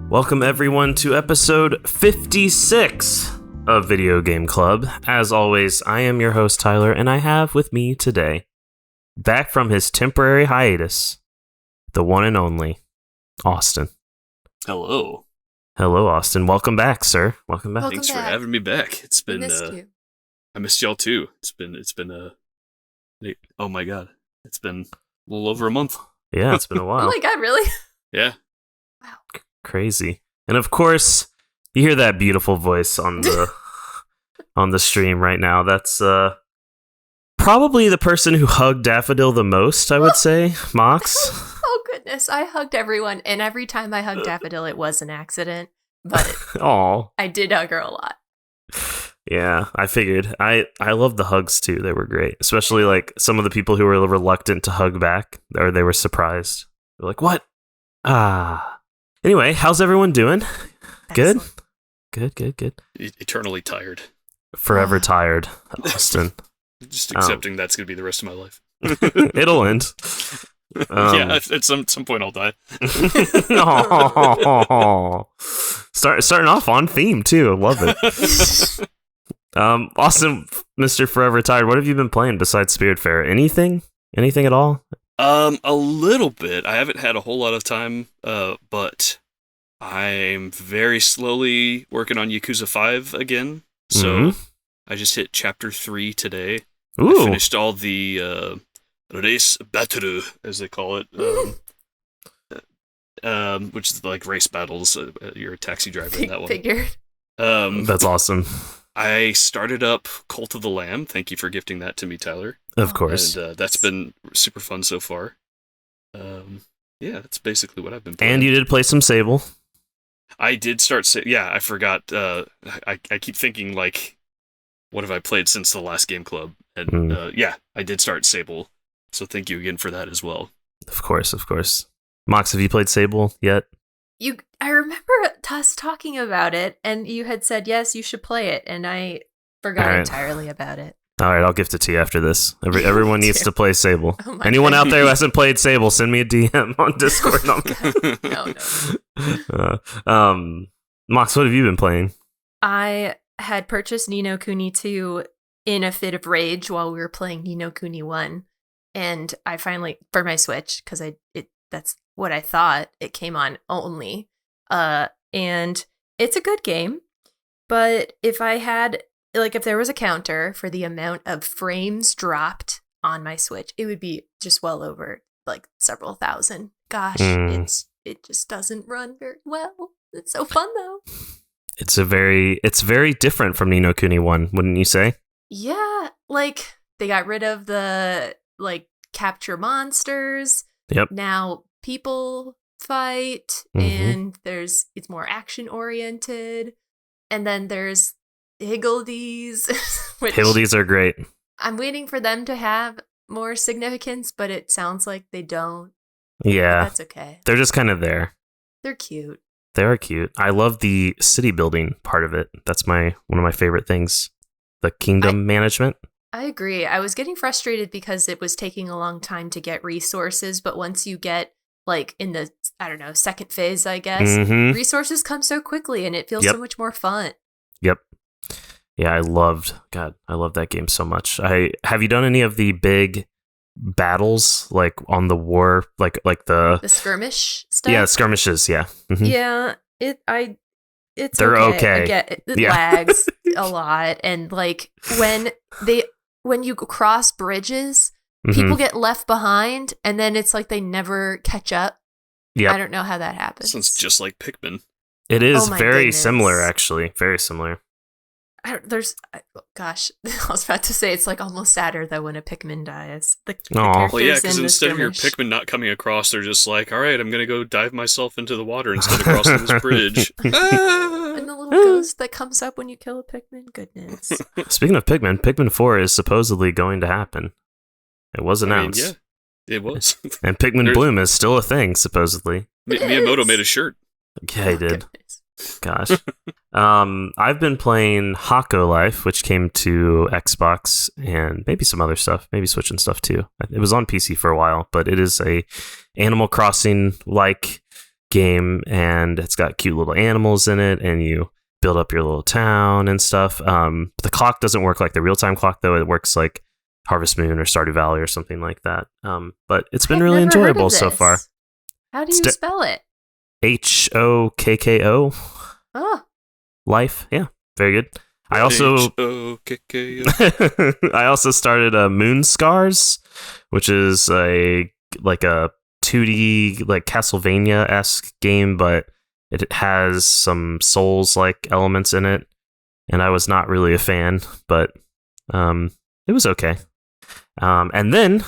Welcome everyone to episode 56 of Video Game Club. As always, I am your host Tyler, and I have with me today, back from his temporary hiatus, the one and only Austin. Hello. Hello, Austin. Welcome back, sir. Welcome back. Thanks for having me back. It's been I missed y'all too. It's been oh my god. It's been a little over a month. Yeah, it's been a while. Oh my god, really? Yeah. Wow. Crazy. And of course, you hear that beautiful voice on the on the stream right now. That's probably the person who hugged Daffodil the most, I would say, Mox. Oh goodness, I hugged everyone, and every time I hugged Daffodil, it was an accident. But I did hug her a lot. Yeah, I figured. I loved the hugs too. They were great, especially like some of the people who were reluctant to hug back, or they were surprised. They're like, "What?" Anyway, how's everyone doing? Good? Good. Eternally tired. Forever tired, Austin. Just accepting that's going to be the rest of my life. It'll end. Yeah, at some point I'll die. Starting off on theme, too. I love it. Austin, Mr. Forever Tired, what have you been playing besides Spiritfarer? Anything? Anything at all? A little bit. I haven't had a whole lot of time, but I'm very slowly working on Yakuza 5 again. So I just hit chapter 3 today. Ooh. I finished all the race battle, as they call it, which is like race battles. You're a taxi driver in that one. Figured. That's awesome. I started up Cult of the Lamb. Thank you for gifting that to me, Tyler. Of course. And that's been super fun so far. Yeah, that's basically what I've been playing. And you did play some Sable. I did start... Yeah, I forgot. I keep thinking, like, what have I played since the last Game Club? And yeah, I did start Sable. So thank you again for that as well. Of course. Mox, have you played Sable yet? I remember us talking about it, and you had said, yes, you should play it, and I forgot entirely about it. All right, I'll gift it to you after this. Everyone needs to play Sable. Oh Anyone out there who hasn't played Sable, send me a DM on Discord. No. Mox, what have you been playing? I had purchased Ni no Kuni 2 in a fit of rage while we were playing Ni no Kuni 1, and I finally, for my Switch, because that's what I thought, it came on only. And it's a good game, but if there was a counter for the amount of frames dropped on my Switch, it would be just well over like several thousand. Gosh, it just doesn't run very well. It's so fun though. It's very different from Ni no Kuni 1, wouldn't you say? Yeah, like they got rid of the like capture monsters. Yep. Now people fight, and it's more action oriented, and then there's Higgledies. Higgledies are great. I'm waiting for them to have more significance, but it sounds like they don't. Yeah, that's okay. They're just kind of there. They're cute. They are cute. I love the city building part of it. That's one of my favorite things. The kingdom management. I agree. I was getting frustrated because it was taking a long time to get resources, but once you get like in the, I don't know, second phase, I guess, resources come so quickly and it feels so much more fun. Yep. Yeah, I love that game so much. Have you done any of the big battles like on the war, like the skirmish stuff? Yeah, skirmishes, yeah. Mm-hmm. Yeah, they're okay. I get it lags a lot, and like when you cross bridges, people get left behind, and then it's like they never catch up. Yeah, I don't know how that happens. Sounds just like Pikmin. It is very similar, actually. Very similar. I was about to say it's like almost sadder though when a Pikmin dies. Well, yeah, because instead of your Pikmin not coming across, they're just like, all right, I'm going to go dive myself into the water instead of crossing this bridge. And the little ghost that comes up when you kill a Pikmin. Goodness. Speaking of Pikmin 4 is supposedly going to happen. It was announced. Yeah, it was. And Pikmin Bloom is still a thing, supposedly. Miyamoto made a shirt. Yeah, he did. Gosh. I've been playing Hako Life, which came to Xbox and maybe some other stuff, maybe Switch and stuff too. It was on PC for a while, but it is a Animal Crossing like game, and it's got cute little animals in it, and you build up your little town and stuff. But the clock doesn't work like the real-time clock, though. It works like Harvest Moon or Stardew Valley or something like that. But it's been really enjoyable so far. How do you spell it? HOKKO. Oh. Life. Yeah, very good. I also I also started Moon Scars, which is a 2D like Castlevania-esque game, but it has some Souls-like elements in it, and I was not really a fan, but it was okay. And then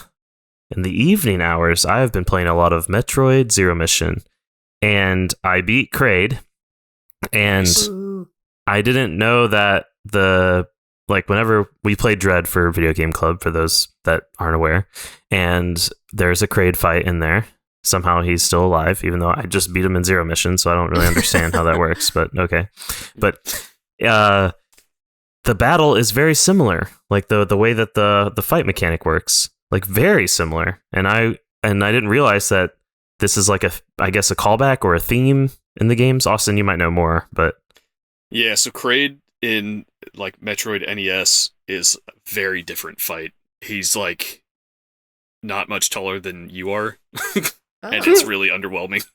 in the evening hours, I have been playing a lot of Metroid Zero Mission, and I beat Kraid, and I didn't know that whenever we played Dread for Video Game Club, for those that aren't aware, and there's a Kraid fight in there. Somehow he's still alive, even though I just beat him in Zero Mission, so I don't really understand how that works, but okay. But the battle is very similar, like the way that the fight mechanic works, like very similar. And I didn't realize that this is like a callback or a theme in the games. Austin, you might know more, but yeah. So Kraid in like Metroid NES is a very different fight. He's like not much taller than you are, and it's really underwhelming.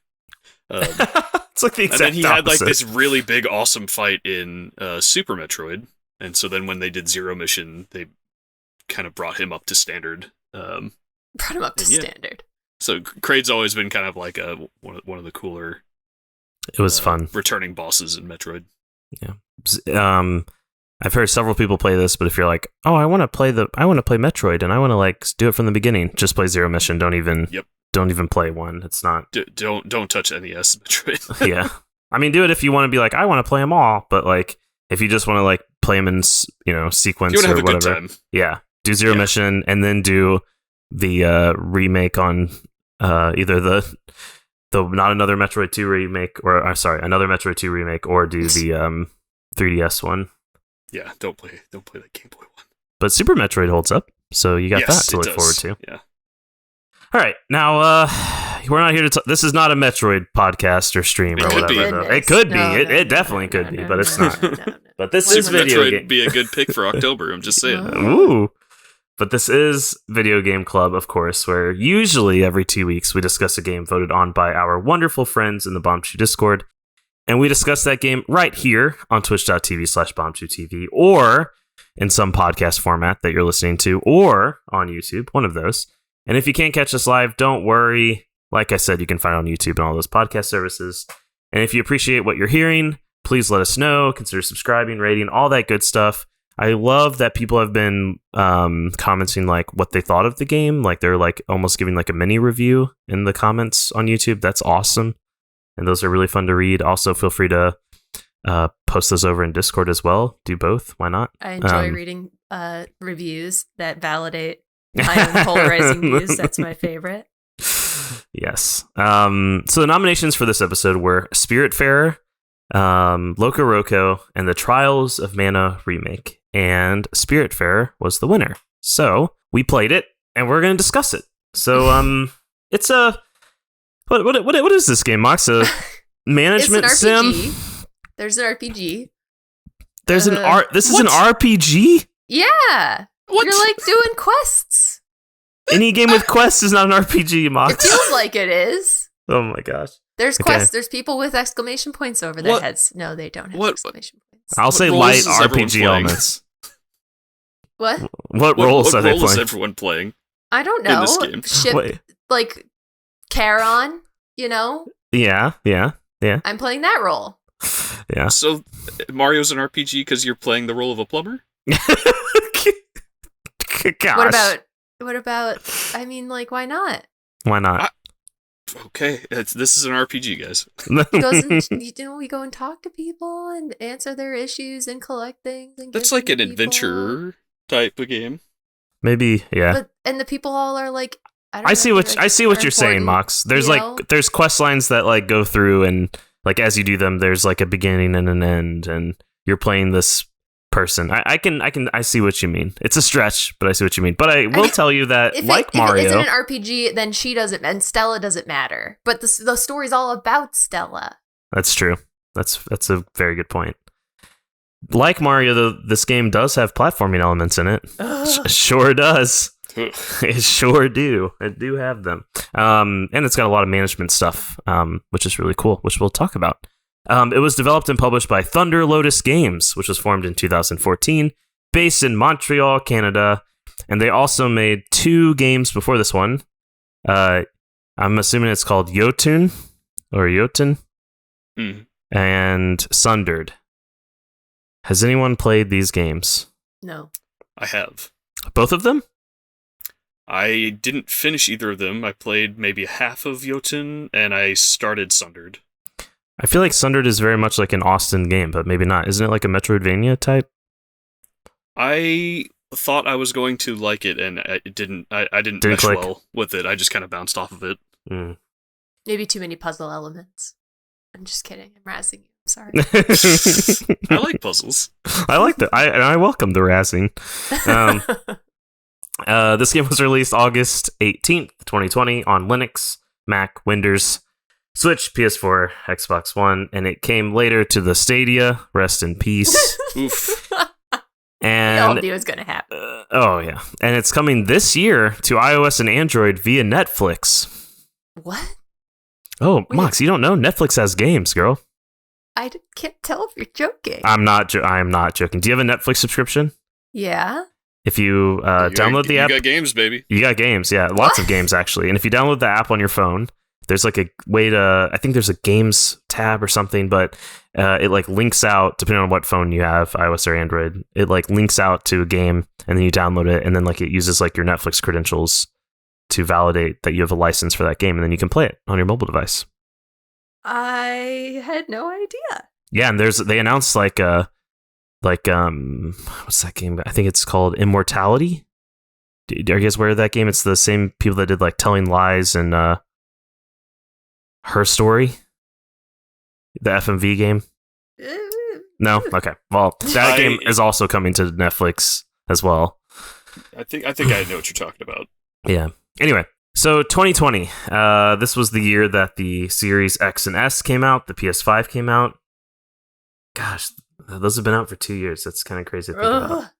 It's like the exact and then he opposite. had like this really big, awesome fight in Super Metroid, and so then when they did Zero Mission, they kind of brought him up to standard. Brought him up to standard. So Kraid's always been kind of like one of the cooler. It was fun returning bosses in Metroid. Yeah. I've heard several people play this, but if you're like, oh, I want to play Metroid and I want to like do it from the beginning, just play Zero Mission. Don't even play one. It's not. Don't touch NES Metroid. Yeah, I mean, do it if you want to be like, I want to play them all. But like, if you just want to like play them in sequence or whatever, yeah, do Zero Mission and then do the remake on either the not another Metroid 2 remake another Metroid 2 remake, or do the 3DS one. Yeah, don't play the Game Boy one. But Super Metroid holds up, so you got that to look forward to. Yeah. All right, now we're not here to. This is not a Metroid podcast or stream or whatever. It could be. It definitely could be, but it's not. But this is video Metroid game. Be a good pick for October. I'm just saying. Ooh. But this is Video Game Club, of course, where usually every 2 weeks we discuss a game voted on by our wonderful friends in the Bombchu Discord. And we discuss that game right here on twitch.tv/BombchuTV, or in some podcast format that you're listening to, or on YouTube, one of those. And if you can't catch us live, don't worry. Like I said, you can find it on YouTube and all those podcast services. And if you appreciate what you're hearing, please let us know. Consider subscribing, rating, all that good stuff. I love that people have been commenting like what they thought of the game. Like they're like almost giving like a mini review in the comments on YouTube. That's awesome. And those are really fun to read. Also, feel free to post those over in Discord as well. Do both. Why not? I enjoy reading reviews that validate my own polarizing views. That's my favorite. Yes. So the nominations for this episode were Spiritfarer, Loco Roco, and the Trials of Mana remake. And Spiritfarer was the winner. So we played it, and we're going to discuss it. So it's a what is this game, Mox? A management sim? There's an RPG. There's an art. This is an RPG. Yeah. What? You're like doing quests. Any game with quests is not an RPG, Mox. It feels like it is. Oh my gosh. There's quests. There's people with exclamation points over their heads. No, they don't have exclamation points. I'll say light RPG elements. What? What roles are they playing? What role is everyone playing? I don't know. In this game? Ship, like Charon, you know? Yeah. I'm playing that role. Yeah. So Mario's an RPG because you're playing the role of a plumber? Gosh. What about, I mean, like, why not? Why not? Okay, this is an RPG, guys. We go and talk to people and answer their issues and collect things. And that's like an adventure type of game. Maybe, yeah. And the people all are like, I see what you're saying, Mox. There's there's quest lines that like go through, and like as you do them, there's like a beginning and an end, and you're playing this person. I see what you mean. It's a stretch, but I see what you mean. But I will tell you that, like Mario, if it isn't an RPG, then she doesn't, and Stella doesn't matter. But the story's all about Stella. That's true. That's a very good point. Like Mario, though, this game does have platforming elements in it. Sure does. It sure do. I do have them. And it's got a lot of management stuff, which is really cool, which we'll talk about. It was developed and published by Thunder Lotus Games, which was formed in 2014, based in Montreal, Canada. And they also made 2 games before this one. I'm assuming it's called Jotun or Jotun and Sundered. Has anyone played these games? No. I have. Both of them? I didn't finish either of them. I played maybe half of Jotun, and I started Sundered. I feel like Sundered is very much like an Austin game, but maybe not. Isn't it like a Metroidvania type? I thought I was going to like it, and I didn't mesh click. well with it. I just kind of bounced off of it. Maybe too many puzzle elements. I'm just kidding. I'm razzing you. I'm sorry. I like puzzles. I like that. I welcome the razzing. This game was released August 18th, 2020 on Linux, Mac, Windows, Switch, PS4, Xbox One, and it came later to the Stadia. Rest in peace. Oof. And We all knew it was going to happen. oh, yeah. And it's coming this year to iOS and Android via Netflix. What? Oh, Wait. Mox, you don't know? Netflix has games, girl. Can't tell if you're joking. I am not joking. Do you have a Netflix subscription? Yeah. If you download the app, You got games, baby. you got games. Yeah, lots of games actually. And if you download the app on your phone, there's like a way to. I think there's a games tab or something, but it like links out depending on what phone you have, iOS or Android. It like links out to a game, and then you download it, and then like it uses like your Netflix credentials to validate that you have a license for that game, and then you can play it on your mobile device. I had no idea. Yeah, and they announced like what's that game? I think it's called Immortality. Are you guys aware of that game? It's the same people that did like Telling Lies and Her Story, the FMV game. No, okay. Well, that game is also coming to Netflix as well. I think I know what you're talking about. Yeah. Anyway, so 2020. This was the year that the Series X and S came out. The PS5 came out. Gosh, those have been out for 2 years. That's kind of crazy to think about.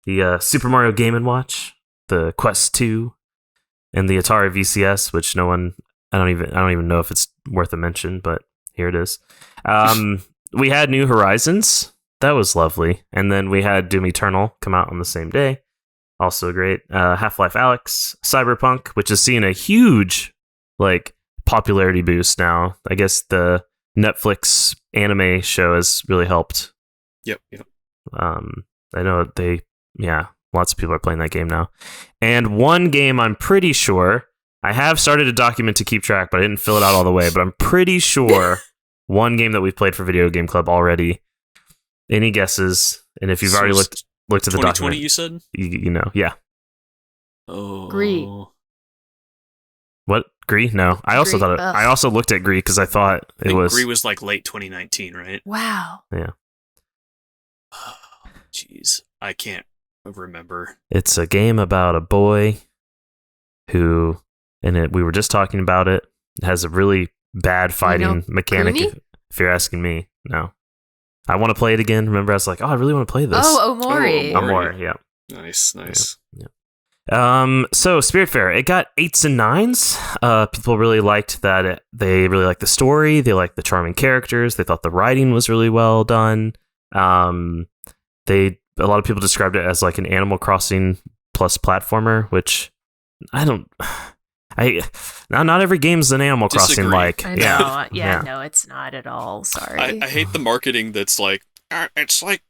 The Super Mario Game & Watch, the Quest 2, and the Atari VCS, which I don't even know if it's worth a mention, but here it is. We had New Horizons. That was lovely. And then we had Doom Eternal come out on the same day. Also great. Half-Life Alyx, Cyberpunk, which is seeing a huge like popularity boost now. I guess the Netflix anime show has really helped. Yep. I know lots of people are playing that game now. And one game I'm pretty sure, I have started a document to keep track, but I didn't fill it out all the way, but I'm pretty sure one game that we've played for Video Game Club already. Any guesses? And if you've already looked at the 2020, document, you said? you know, yeah. Oh. Gree. What? Gree? No. I also Gree. thought I also looked at Gree because I thought I think was Gree was like late 2019, right? Wow. Yeah. Jeez, I can't remember. It's a game about a boy who, we were just talking about it. It has a really bad fighting mechanic. Kuni? If you're asking me, no. I want to play it again. Remember, I was like, I really want to play this. Oh, Omori. Oh, Omori, yeah. Nice. Yeah. So Spiritfarer, it got 8s and 9s. People really liked that. They really liked the story. They liked the charming characters. They thought the writing was really well done. A lot of people described it as like an Animal Crossing plus platformer, which not every game's an Animal Crossing like. I know. Yeah. No, it's not at all. Sorry. I hate the marketing that's like, it's like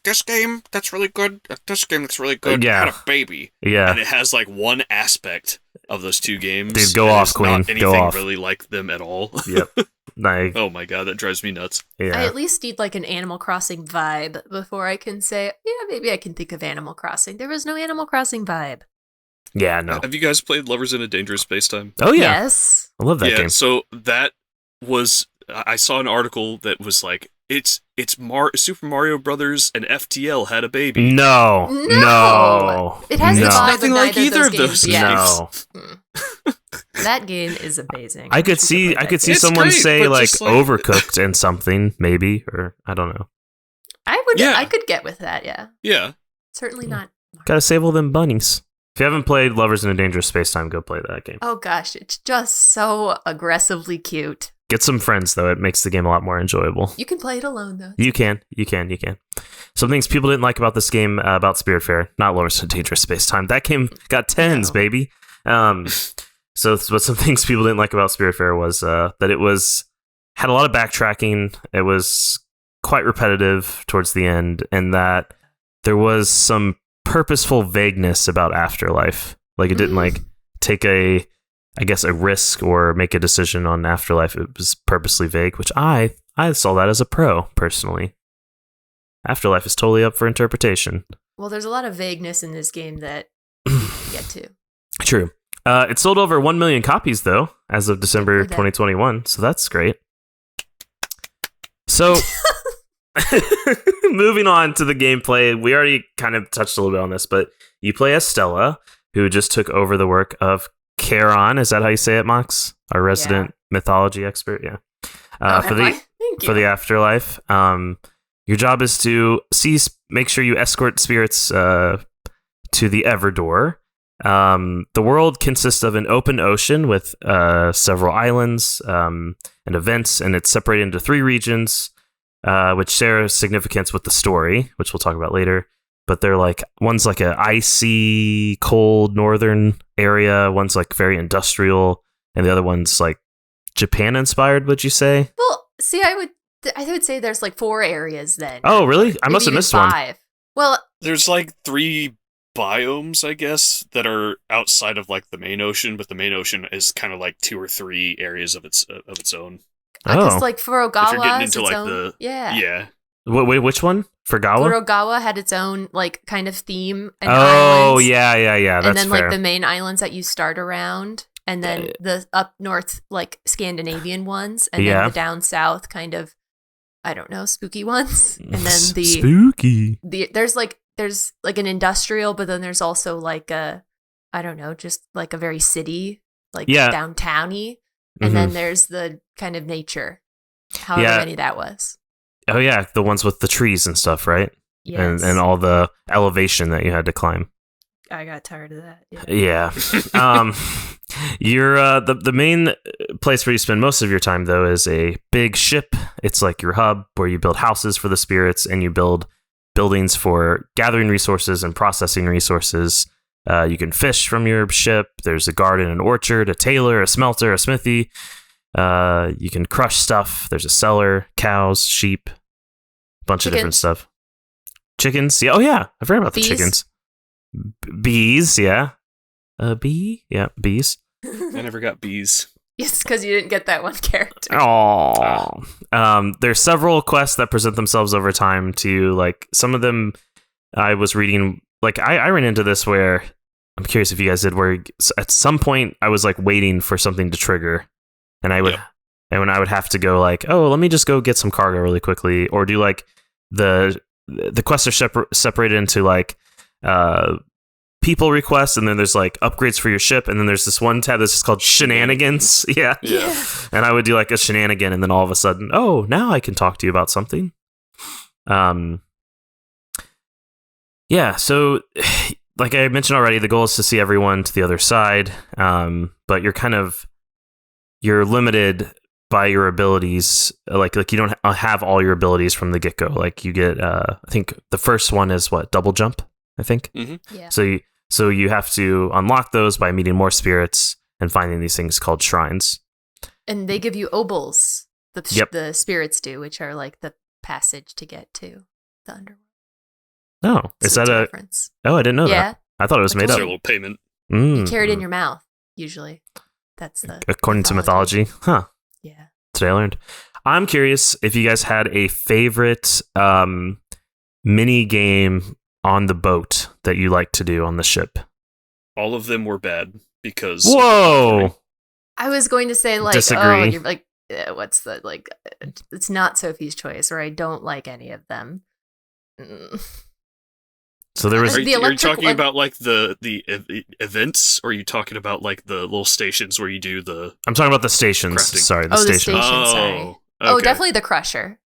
this game that's really good. This game that's really good. Yeah. Had a baby. Yeah. And it has like one aspect of those two games. Dude, go and off, it's Queen. Not anything Go off. really like them at all. Yep. Like, Oh my god, that drives me nuts. yeah. I at least need like an Animal Crossing vibe before I can say, yeah, maybe I can think of Animal Crossing. There was no Animal Crossing vibe. Yeah, no. Have you guys played Lovers in a Dangerous Space-Time? Oh, yeah. Yes. I love that game. So that was, I saw an article that was like, It's Super Mario Brothers and FTL had a baby. No. It has the It's vibe nothing of like neither either of of those games. Yes. No. That game is amazing. I could wish we see play that see game. It's someone great, say but like just, like- Overcooked and something, maybe, or I don't know. Yeah. I could get with that, yeah. Yeah. Certainly not. Gotta save all them bunnies. If you haven't played Lovers in a Dangerous Space Time, go play that game. Oh gosh, it's just so aggressively cute. Get some friends, though. It makes the game a lot more enjoyable. You can play it alone, though. You can. Some things people didn't like about this game, about Spiritfarer, not Lovers in a Dangerous Space Time. That game got 10s, No. baby. But some things people didn't like about Spiritfarer was that it had a lot of backtracking. It was quite repetitive towards the end, and that there was some purposeful vagueness about Afterlife. Like it didn't like take a risk or make a decision on Afterlife. It was purposely vague, which I saw that as a pro personally. Afterlife is totally up for interpretation. Well, there's a lot of vagueness in this game that we can get to. True. It sold over 1 million copies though as of December 2021, so that's great. So moving on to the gameplay, we already kind of touched a little bit on this, but you play as Stella, who just took over the work of Charon. Is that how you say it, Mox? Our resident mythology expert? Yeah. For the afterlife. Your job is to make sure you escort spirits to the Everdoor. The world consists of an open ocean with several islands and events, and it's separated into 3 regions, which share significance with the story, which we'll talk about later. But they're like, one's like an icy, cold northern area, one's like very industrial, and the other one's like Japan inspired, would you say? Well, see, I would say there's like 4 areas then. Oh, really? I Maybe must have even missed 5. one. Well, There's like 3 biomes, I guess, that are outside of like the main ocean, but the main ocean is kind of like 2 or 3 areas of its own. because like Furugawa If you're getting has into its like own. the Yeah. Wait, which one? Furugawa? Furugawa had its own like kind of theme and Oh, islands. yeah. That's And then fair. like the main islands that you start around, and then the up north like Scandinavian ones, and then the down south kind of, I don't know, spooky ones, and then the spooky. there's like an industrial, but then there's also like a, I don't know, just like a very city, like downtowny, and then there's the kind of nature, however many that was. Oh yeah, the ones with the trees and stuff, right? Yes. And all the elevation that you had to climb. I got tired of that. Yeah. You're the main place where you spend most of your time though is a big ship. It's like your hub where you build houses for the spirits and you build buildings for gathering resources and processing resources. You can fish from your ship. There's a garden, an orchard, a tailor, a smelter, a smithy. You can crush stuff. There's a cellar, cows, sheep, a bunch of different stuff. Chickens. Yeah. Oh yeah. I forgot about the chickens. Bees. Yeah. Bee. Yeah. Bees. I never got bees. Yes, because you didn't get that one character. Oh. There's several quests that present themselves over time to like some of them. I was reading, like I ran into this where I'm curious if you guys did, where at some point I was like waiting for something to trigger, and I would, and when I would have to go like, oh, let me just go get some cargo really quickly, or do like the quests are separated into like people requests, and then there's like upgrades for your ship, and then there's this one tab that's just called shenanigans. Yeah. And I would do like a shenanigan, and then all of a sudden, oh, now I can talk to you about something. Yeah, so like I mentioned already, the goal is to see everyone to the other side, but you're limited by your abilities. Like you don't have all your abilities from the get-go. Like you get, I think the first one is what, double jump, I think? Mm-hmm. Yeah. So you have to unlock those by meeting more spirits and finding these things called shrines. And they give you obols, the spirits do, which are like the passage to get to the underworld. Oh, is that a reference? Oh, I didn't know that. I thought it was made It's up. their little payment. You carry it in your mouth, usually. That's the according to mythology. Huh. Yeah. Today I learned. I'm curious if you guys had a favorite mini game on the boat that you like to do on the ship. All of them were bad because Whoa. I was going to say like, Disagree. oh, you're like what's the like? It's not Sophie's Choice, or I don't like any of them. So there was. Are you talking about like the events, or are you talking about like the little stations where you do the? I'm talking about the stations. Crafting. Sorry, the the station. station. Sorry. Okay. Oh, definitely the Crusher.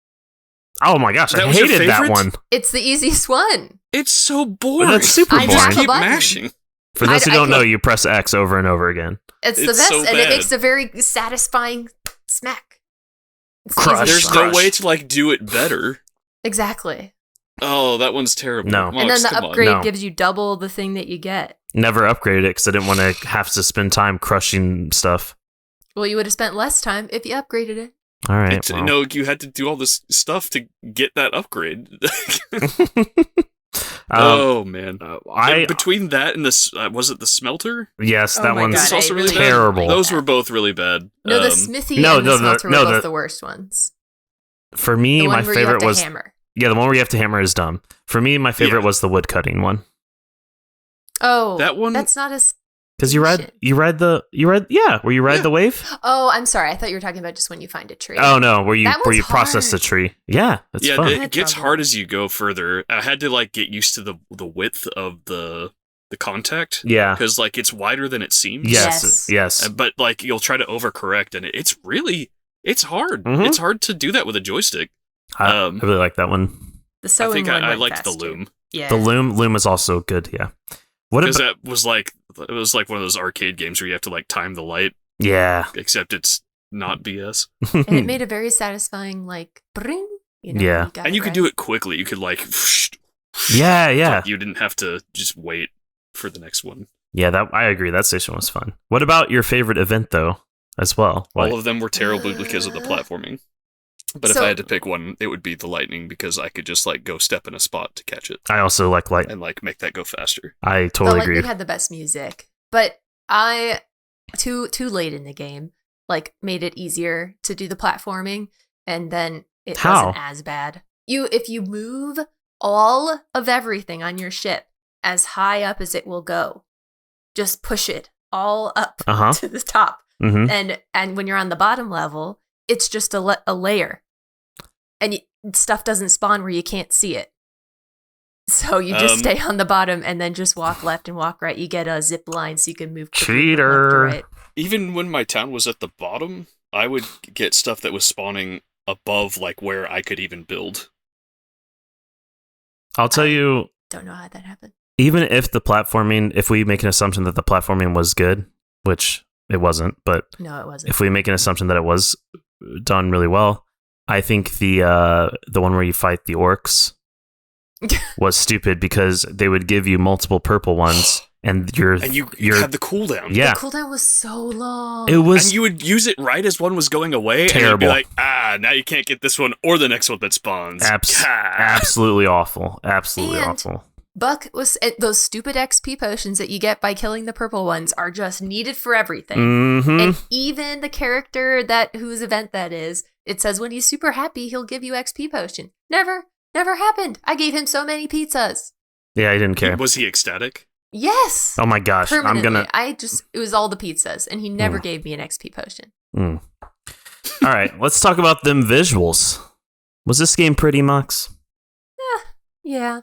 Oh my gosh, I That was your hated that favorite? one. It's the easiest one. It's so boring. That's super I boring. tap a Keep button. mashing. For those who I don't know, can't- you press X over and over again. It's the It's best, so and it bad. makes a very satisfying smack. It's the Crush. easiest There's one. no way to like do it better. Exactly. Oh, that one's terrible. No. And then Mox, the come on. upgrade No. gives you double the thing that you get. Never upgraded it because I didn't want to have to spend time crushing stuff. Well, you would have spent less time if you upgraded it. All right. It's- well. No, you had to do all this stuff to get that upgrade. Oh man! I Between that and this, was it the smelter? yes, Oh that my one's God, This is also I really really bad. terrible. Those were both really bad. No, the smithy no, and no, the smelter no, were both the- the worst ones. for me. The one My where you have favorite to was hammer. yeah, the one where you have to hammer is dumb. For me, my favorite Yeah. was the wood cutting one Oh, That one- That's not as. because you ride where you ride Yeah. the wave. Oh, I'm sorry. I thought you were talking about just when you find a tree. Oh no, where That one's process the hard. tree. Yeah, that's Yeah, fun. it had gets trouble. hard as you go further. I had to like get used to the width of the contact yeah. because like it's wider than it seems. Yes. Yes. But like you'll try to overcorrect, and it's hard. Mhm. It's hard to do that with a joystick. I really like that one. The I sewing think one I went liked the faster. loom Yeah. The loom is also good. Yeah. What because about? that was like it was like one of those arcade games where you have to like time the light, Yeah. except it's not BS. And it made a very satisfying, like, bring. You know, Yeah. And you could do it quickly. You could like Yeah. Yeah. you didn't have to just wait for the next one. Yeah. That I agree. That station was fun. What about your favorite event though? As well. Like, All of them were terrible because of the platforming. But if So- I had to pick one, it would be the lightning because I could just like go step in a spot to catch it I also like light. and like make that go faster. I The totally Lightning agree. had the best music, but I too late in the game like made it easier to do the platforming, and then it How? wasn't as bad. If you move all of everything on your ship as high up as it will go, just push it all up Uh-huh. to the top, Mm-hmm. and when you're on the bottom level, it's just a layer, and stuff doesn't spawn where you can't see it. So you just stay on the bottom and then just walk left and walk right. You get a zip line so you can move quickly from left to Cheater. right. Even when my town was at the bottom, I would get stuff that was spawning above like where I could even build. I'll tell you, Don't know how that happened. even if if we make an assumption that the platforming was good, which it wasn't, but No, it wasn't. if we make an assumption that it was done really well, I think the one where you fight the orcs was stupid because they would give you multiple purple ones, and you had the cooldown. yeah, The cooldown was so long. it was And you would use it right as one was going away, Terrible. and you'd be like, now you can't get this one or the next one that spawns. absolutely awful, absolutely And- awful. Buck was those stupid XP potions that you get by killing the purple ones are just needed for everything. Mm-hmm. And even the character whose event that is, it says when he's super happy, he'll give you XP potion. Never happened. I gave him so many pizzas. Yeah, I didn't care. Was he ecstatic? Yes. Oh my gosh, Permanently. I'm gonna. It was all the pizzas, and he never gave me an XP potion. All right, let's talk about them visuals. Was this game pretty, Mox? Yeah.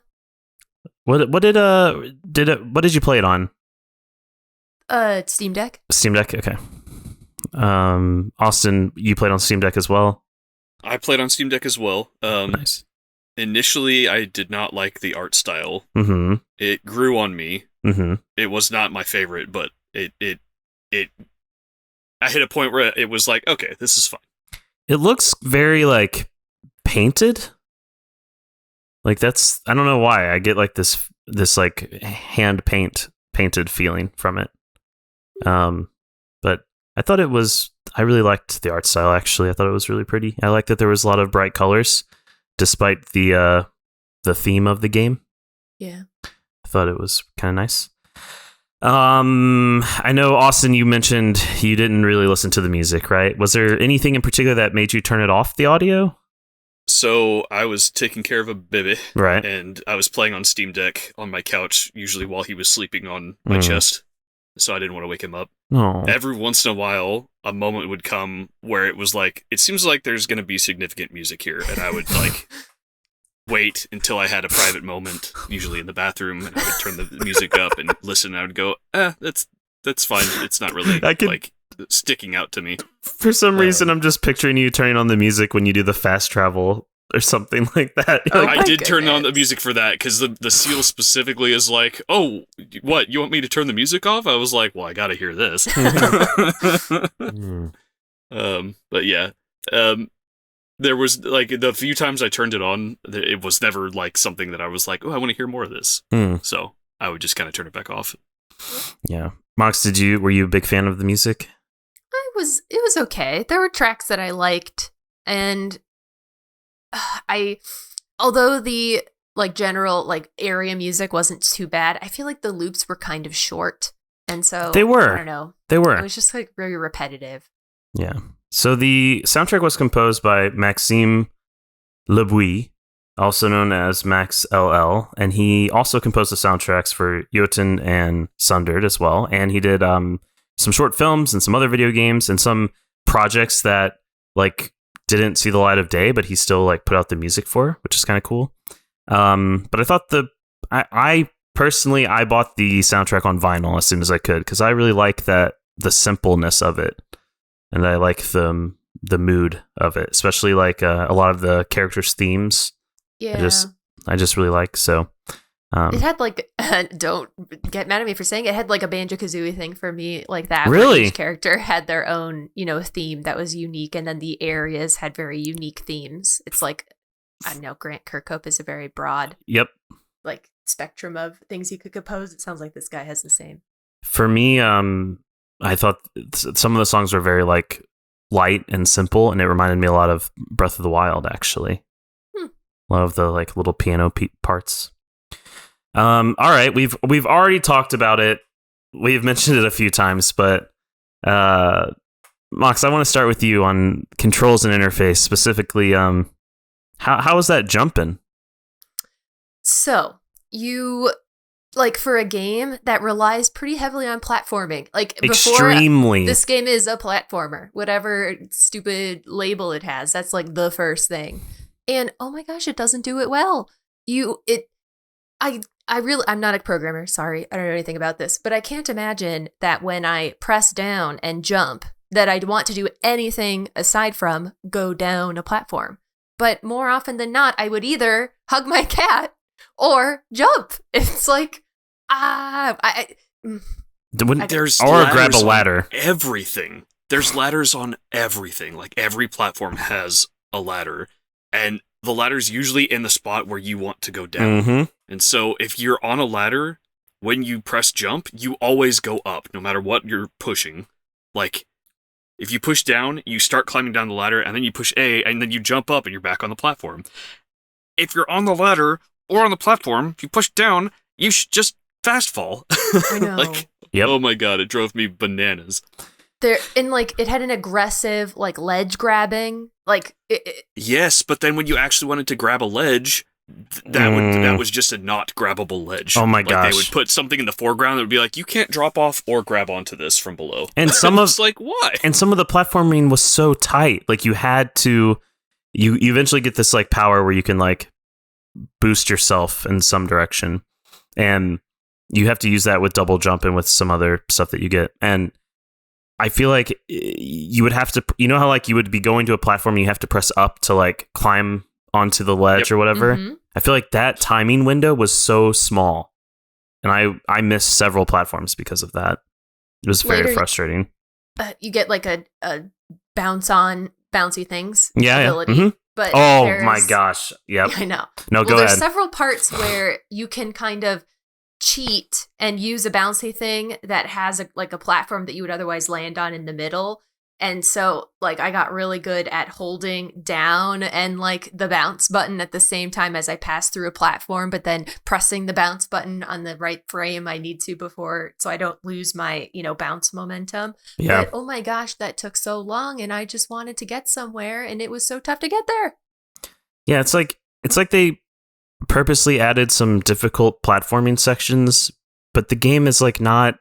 What did you play it on? Steam Deck. Steam Deck. Okay. Austin, you played on Steam Deck as well. I played on Steam Deck as well. Nice. Initially, I did not like the art style. Mm-hmm. It grew on me. Mm-hmm. It was not my favorite, but it I hit a point where it was like, okay, this is fine. It looks very like painted. Like that's I don't know why I get like this like hand painted feeling from it. But I thought I really liked the art style. Actually, I thought it was really pretty. I liked that there was a lot of bright colors, despite the theme of the game. Yeah. I thought it was kind of nice. I know, Austin, you mentioned you didn't really listen to the music, right? Was there anything in particular that made you turn it off, the audio? So I was taking care of a baby, Right. and I was playing on Steam Deck on my couch, usually while he was sleeping on my Mm. chest. so I didn't want to wake him up. No. Every once in a while, a moment would come where it was like, it seems like there's going to be significant music here, and I would like wait until I had a private moment, usually in the bathroom, and I would turn the music up and listen, and I would go, that's fine. It's not really like sticking out to me. For some reason, I'm just picturing you turning on the music when you do the fast travel or something like that. I did turn on the music for that because the seal specifically is like, oh, what? You want me to turn the music off? I was like, well, I gotta hear this. But yeah, there was like the few times I turned it on, it was never like something that I was like, oh, I want to hear more of this. So I would just kind of turn it back off. Yeah, Mox, were you a big fan of the music? It was okay. There were tracks that I liked, and although the like general like area music wasn't too bad, I feel like the loops were kind of short, and so they were. I don't know. They were. It was just like very repetitive. Yeah. So the soundtrack was composed by Maxime Lebuy, also known as Max LL, and he also composed the soundtracks for Jotun and Sundered as well, and he did some short films and some other video games and some projects that like didn't see the light of day, but he still like put out the music for, which is kind of cool. But I thought I personally bought the soundtrack on vinyl as soon as I could because I really like the simpleness of it, and I like the mood of it, especially like a lot of the characters' themes. Yeah, I just really like so. It had like don't get mad at me for saying it had like a Banjo-Kazooie thing for me like that. Really, where each character had their own theme that was unique, and then the areas had very unique themes. It's like I don't know. Grant Kirkhope is a very broad like spectrum of things he could compose. It sounds like this guy has the same. For me, I thought some of the songs were very like light and simple, and it reminded me a lot of Breath of the Wild, actually. A lot of the like little piano parts. All right, we've already talked about it. We've mentioned it a few times, but Mox, I want to start with you on controls and interface, specifically. How is that jumping? So you like for a game that relies pretty heavily on platforming, like extremely. This game is a platformer, whatever stupid label it has. That's like the first thing, and oh my gosh, it doesn't do it well. I'm not a programmer, sorry, I don't know anything about this, but I can't imagine that when I press down and jump, that I'd want to do anything aside from go down a platform. But more often than not, I would either hug my cat or jump. It's like, there's or grab a ladder. Everything. There's ladders on everything. Like every platform has a ladder, and the ladder's usually in the spot where you want to go down. Mm-hmm. And so if you're on a ladder, when you press jump, you always go up, no matter what you're pushing. Like, if you push down, you start climbing down the ladder, and then you push A, and then you jump up, and you're back on the platform. If you're on the ladder or on the platform, if you push down, you should just fast fall. I know. Like, yep. Oh my god, it drove me bananas. It had an aggressive like ledge grabbing, like yes, but then when you actually wanted to grab a ledge, that was just a not grabbable ledge. Oh my gosh! They would put something in the foreground that would be like, you can't drop off or grab onto this from below. And some of like why? And some of the platforming was so tight, like you had to. You eventually get this like power where you can like boost yourself in some direction, and you have to use that with double jump and with some other stuff that you get. And I feel like you would have to, how like you would be going to a platform and you have to press up to like climb onto the ledge or whatever. Mm-hmm. I feel like that timing window was so small, and I missed several platforms because of that. It was very frustrating. You get like a bouncy things ability. Mm-hmm. But oh my gosh. Yep. I know. No, go ahead. There's several parts where you can kind of cheat and use a bouncy thing that has a platform that you would otherwise land on in the middle. And so like I got really good at holding down and like the bounce button at the same time as I pass through a platform, but then pressing the bounce button on the right frame I need to before, so I don't lose my, bounce momentum. Yeah. But oh my gosh, that took so long, and I just wanted to get somewhere, and it was so tough to get there. Yeah, it's like they purposely added some difficult platforming sections, but the game is like not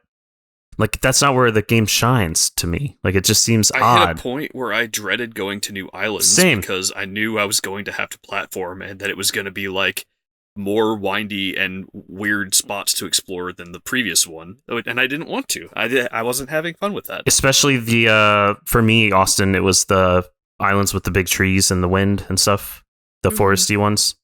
Like, that's not where the game shines to me. Like, it just seems I odd. had a point where I dreaded going to new islands Same. because I knew I was going to have to platform and that it was going to be like more windy and weird spots to explore than the previous one. And I didn't want to. I wasn't having fun with that. Especially for me, Austin, it was the islands with the big trees and the wind and stuff, the foresty ones.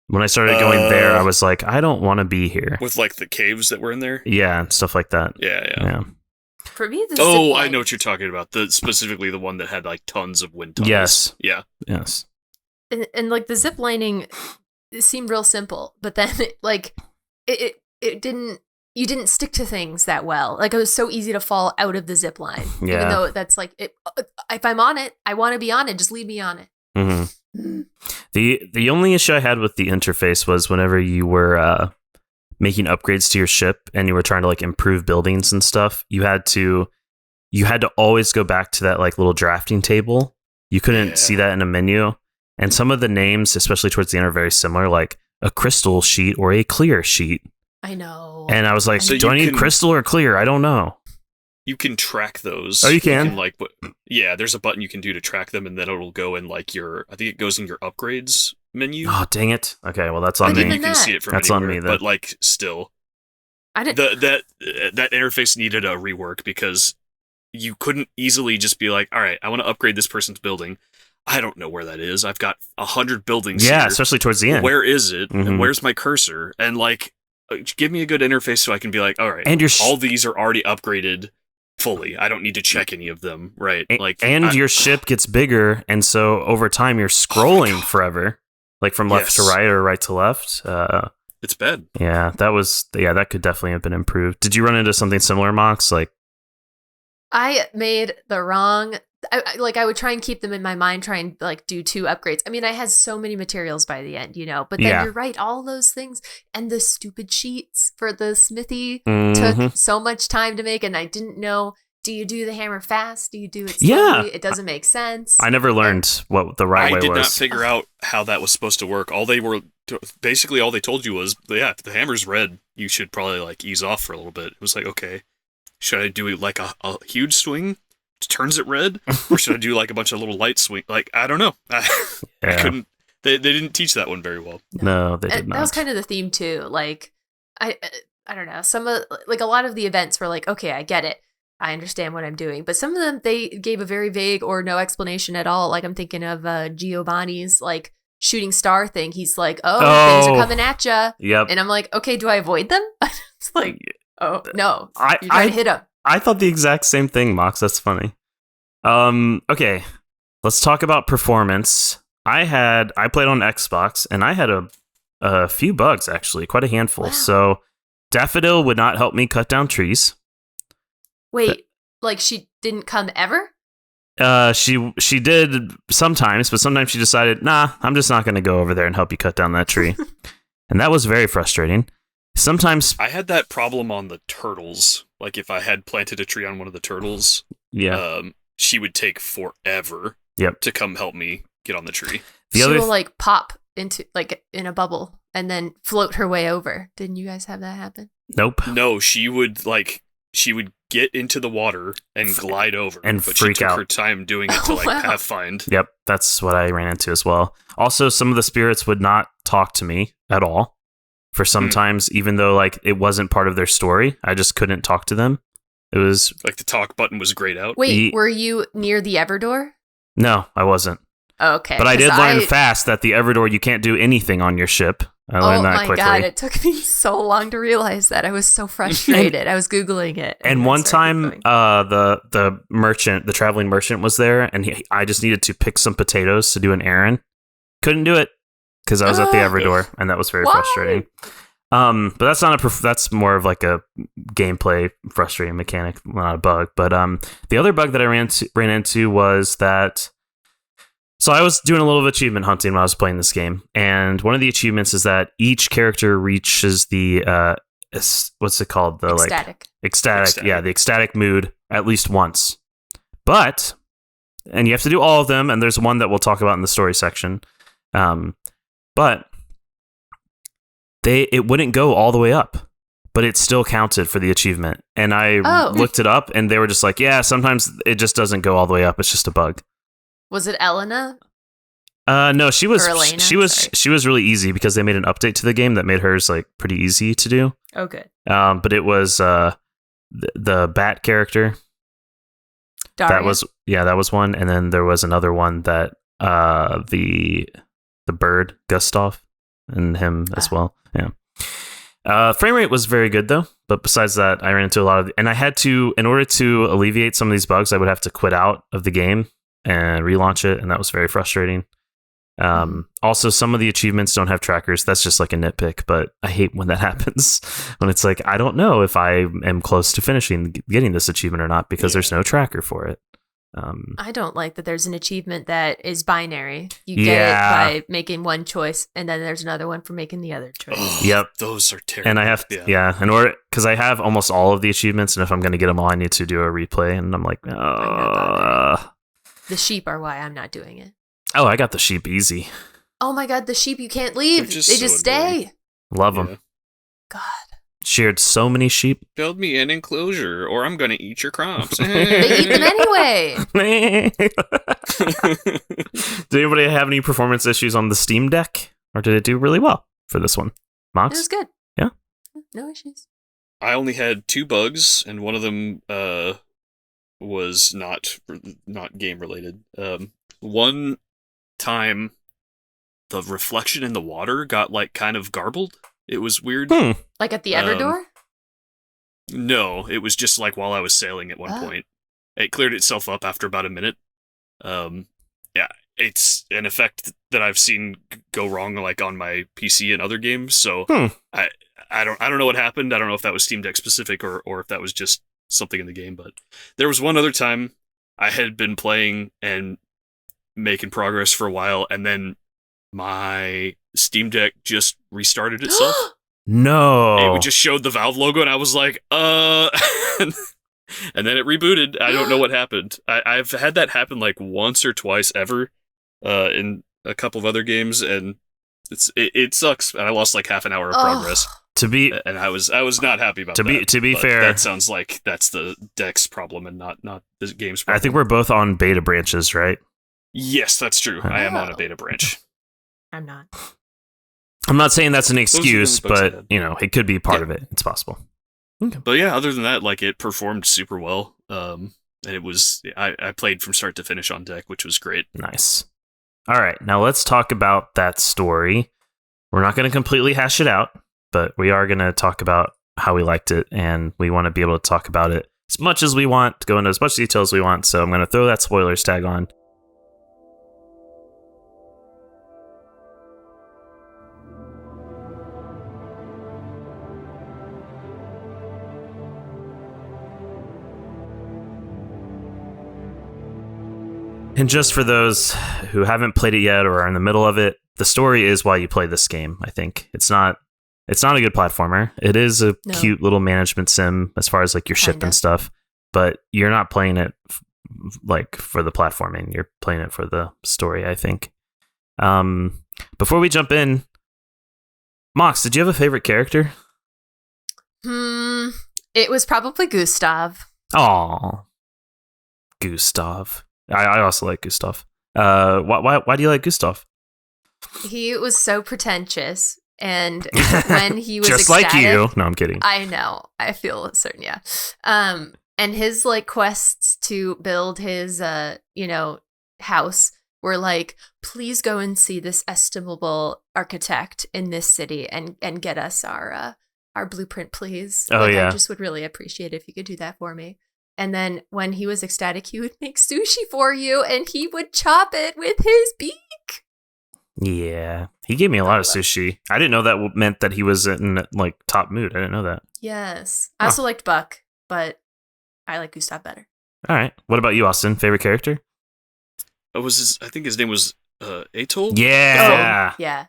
When I started going there, I was like, I don't want to be here. With like the caves that were in there? Yeah, and stuff like that. Yeah. For me, I know what you're talking about. Specifically the one that had like tons of wind tunnels. Yes. Yeah. Yes. And like the zip lining, it seemed real simple, but then it didn't. You didn't stick to things that well. Like, it was so easy to fall out of the zip line. Yeah. Even though that's like, if I'm on it, I want to be on it. Just leave me on it. Mm-hmm. The only issue I had with the interface was whenever you were making upgrades to your ship and you were trying to like improve buildings and stuff, you had to always go back to that like little drafting table. You couldn't see that in a menu. And some of the names, especially towards the end, are very similar, like a crystal sheet or a clear sheet. I know. And I was like, So do I need crystal or clear? I don't know. You can track those. Oh, you can? There's a button you can do to track them, and then it'll go in like I think it goes in your upgrades menu. Oh, dang it. Okay, well, that's on And then me. you can see it from That's anywhere, on me, then. but like still. I didn't. That interface needed a rework because you couldn't easily just be like, all right, I want to upgrade this person's building. I don't know where that is. I've got 100 buildings here. Especially towards the end. Where is it? Mhm. And where's my cursor? And like, give me a good interface so I can be like, all right, And all these are already upgraded fully. I don't need to check any of them, right? Your ship gets bigger, and so over time you're scrolling forever, like from left to right or right to left. It's bad. Yeah, that could definitely have been improved. Did you run into something similar, Mox? Like, I made the wrong. I would try and keep them in my mind, try and like do 2 upgrades. I mean, I had so many materials by the end, but then you're right, all those things and the stupid sheets for the smithy took so much time to make, and I didn't know. Do you do the hammer fast? Do you do it slowly? Yeah. It doesn't make sense. I never learned what the right way was. I did not figure out how that was supposed to work. All they told you was, if the hammer's red, you should probably like ease off for a little bit. It was like, okay, should I do like a huge swing? Turns it red, or should I do like a bunch of little light swing? Like, I don't know. I couldn't. They didn't teach that one very well. No, they did not. That was kind of the theme too. Like, I don't know. Some of a lot of the events were like, okay, I get it. I understand what I'm doing. But some of them, they gave a very vague or no explanation at all. Like, I'm thinking of Giovanni's like shooting star thing. He's like, things are coming at ya. Yep. And I'm like, okay, do I avoid them? It's like, oh no, you're trying to hit them. I thought the exact same thing, Mox. That's funny. Okay, let's talk about performance. I played on Xbox, and I had a few bugs, actually, quite a handful. Wow. So Daffodil would not help me cut down trees. Wait, like she didn't come ever? She did sometimes, but sometimes she decided, nah, I'm just not going to go over there and help you cut down that tree. And that was very frustrating. Sometimes I had that problem on the turtles. Like if I had planted a tree on one of the turtles, she would take forever to come help me get on the tree. She will like pop into like in a bubble and then float her way over. Didn't you guys have that happen? Nope. No, she would get into the water and glide over, and but freak she took out. her time doing it to pathfind. Yep, that's what I ran into as well. Also, some of the spirits would not talk to me at all for sometimes, even though like it wasn't part of their story. I just couldn't talk to them. It was like the talk button was grayed out. Wait, were you near the Everdoor? No, I wasn't. Okay. But I did learn fast that the Everdoor, you can't do anything on your ship. I learned that quickly. Oh my god, it took me so long to realize that. I was so frustrated. I was Googling it. And one time, the merchant, the traveling merchant was there, and I just needed to pick some potatoes to do an errand. Couldn't do it because I was at the Everdoor, and that was very frustrating. But that's not that's more of like a gameplay frustrating mechanic, not a bug. But the other bug that I ran into was that. So I was doing a little of achievement hunting when I was playing this game, and one of the achievements is that each character reaches the what's it called? The ecstatic, yeah, the ecstatic mood at least once. But and you have to do all of them, and there's one that we'll talk about in the story section. But it wouldn't go all the way up but it still counted for the achievement. And I looked it up, and they were just like, yeah, sometimes it just doesn't go all the way up. It's just a bug. Was it Elena? No, she was Elena? she was really easy because they made an update to the game that made hers like pretty easy to do. Oh, good. But it was the bat character. Daria? That was one, and then there was another one that the bird Gustav and him as well. Yeah. Frame rate was very good though, but besides that, I ran into a lot of, and I had to, in order to alleviate some of these bugs, I would have to quit out of the game and relaunch it, and that was very frustrating. Also, some of the achievements don't have trackers. That's just like a nitpick, but I hate when that happens. When it's like, I don't know if I am close to getting this achievement or not because there's no tracker for it. I don't like that there's an achievement that is binary. You get it by making one choice, and then there's another one for making the other choice. Oh, yep. Those are terrible. And I have in order, because I have almost all of the achievements, and if I'm going to get them all, I need to do a replay, and I'm like, The sheep are why I'm not doing it. Oh, I got the sheep easy. Oh my god, the sheep, you can't leave. They just stay. Love them. God. Sheared so many sheep. Build me an enclosure, or I'm going to eat your crops. They eat them anyway. Did anybody have any performance issues on the Steam Deck? Or did it do really well for this one? Mox? It was good. Yeah? No issues. I only had 2 bugs, and one of them was not game related. One time, the reflection in the water got like kind of garbled. It was weird. Like at the Everdor? No, it was just like while I was sailing at one point. It cleared itself up after about a minute. Yeah, it's an effect that I've seen go wrong like on my PC and other games. So I don't know what happened. I don't know if that was Steam Deck specific or if that was just something in the game. But there was one other time I had been playing and making progress for a while, and then my Steam Deck just restarted itself. No. It just showed the Valve logo, and I was like, and then it rebooted. I don't know what happened. I've had that happen like once or twice ever in a couple of other games, and it sucks. And I lost like half an hour of progress. And I was not happy about that. To be fair, that sounds like that's the Deck's problem and not the game's problem. I think we're both on beta branches, right? Yes, that's true. I am on a beta branch. I'm not. I'm not saying that's an excuse, but it could be part of it. It's possible. Okay. But yeah, other than that, like it performed super well. And it was I played from start to finish on deck, which was great. Nice. All right, now let's talk about that story. We're not going to completely hash it out, but we are going to talk about how we liked it, and we want to be able to talk about it as much as we want, go into as much detail as we want. So I'm going to throw that spoilers tag on. And just for those who haven't played it yet or are in the middle of it, the story is why you play this game, I think. It's not a good platformer. It is a cute little management sim as far as like your ship and stuff, but you're not playing it like for the platforming. You're playing it for the story, I think. Before we jump in, Mox, did you have a favorite character? It was probably Gustav. Aw, Gustav. I also like Gustav. Why do you like Gustav? He was so pretentious, and when he was just ecstatic, like you. No, I'm kidding. I know. I feel certain. Yeah. And his like quests to build his house were like, please go and see this estimable architect in this city and get us our blueprint, please. Oh, yeah. I just would really appreciate it if you could do that for me. And then when he was ecstatic, he would make sushi for you, and he would chop it with his beak. Yeah, he gave me a lot of sushi. I didn't know that meant that he was in like top mood. I didn't know that. Yes, I also liked Buck, but I like Gustav better. All right, what about you, Austin? Favorite character? I think his name was Atol. Yeah, yeah.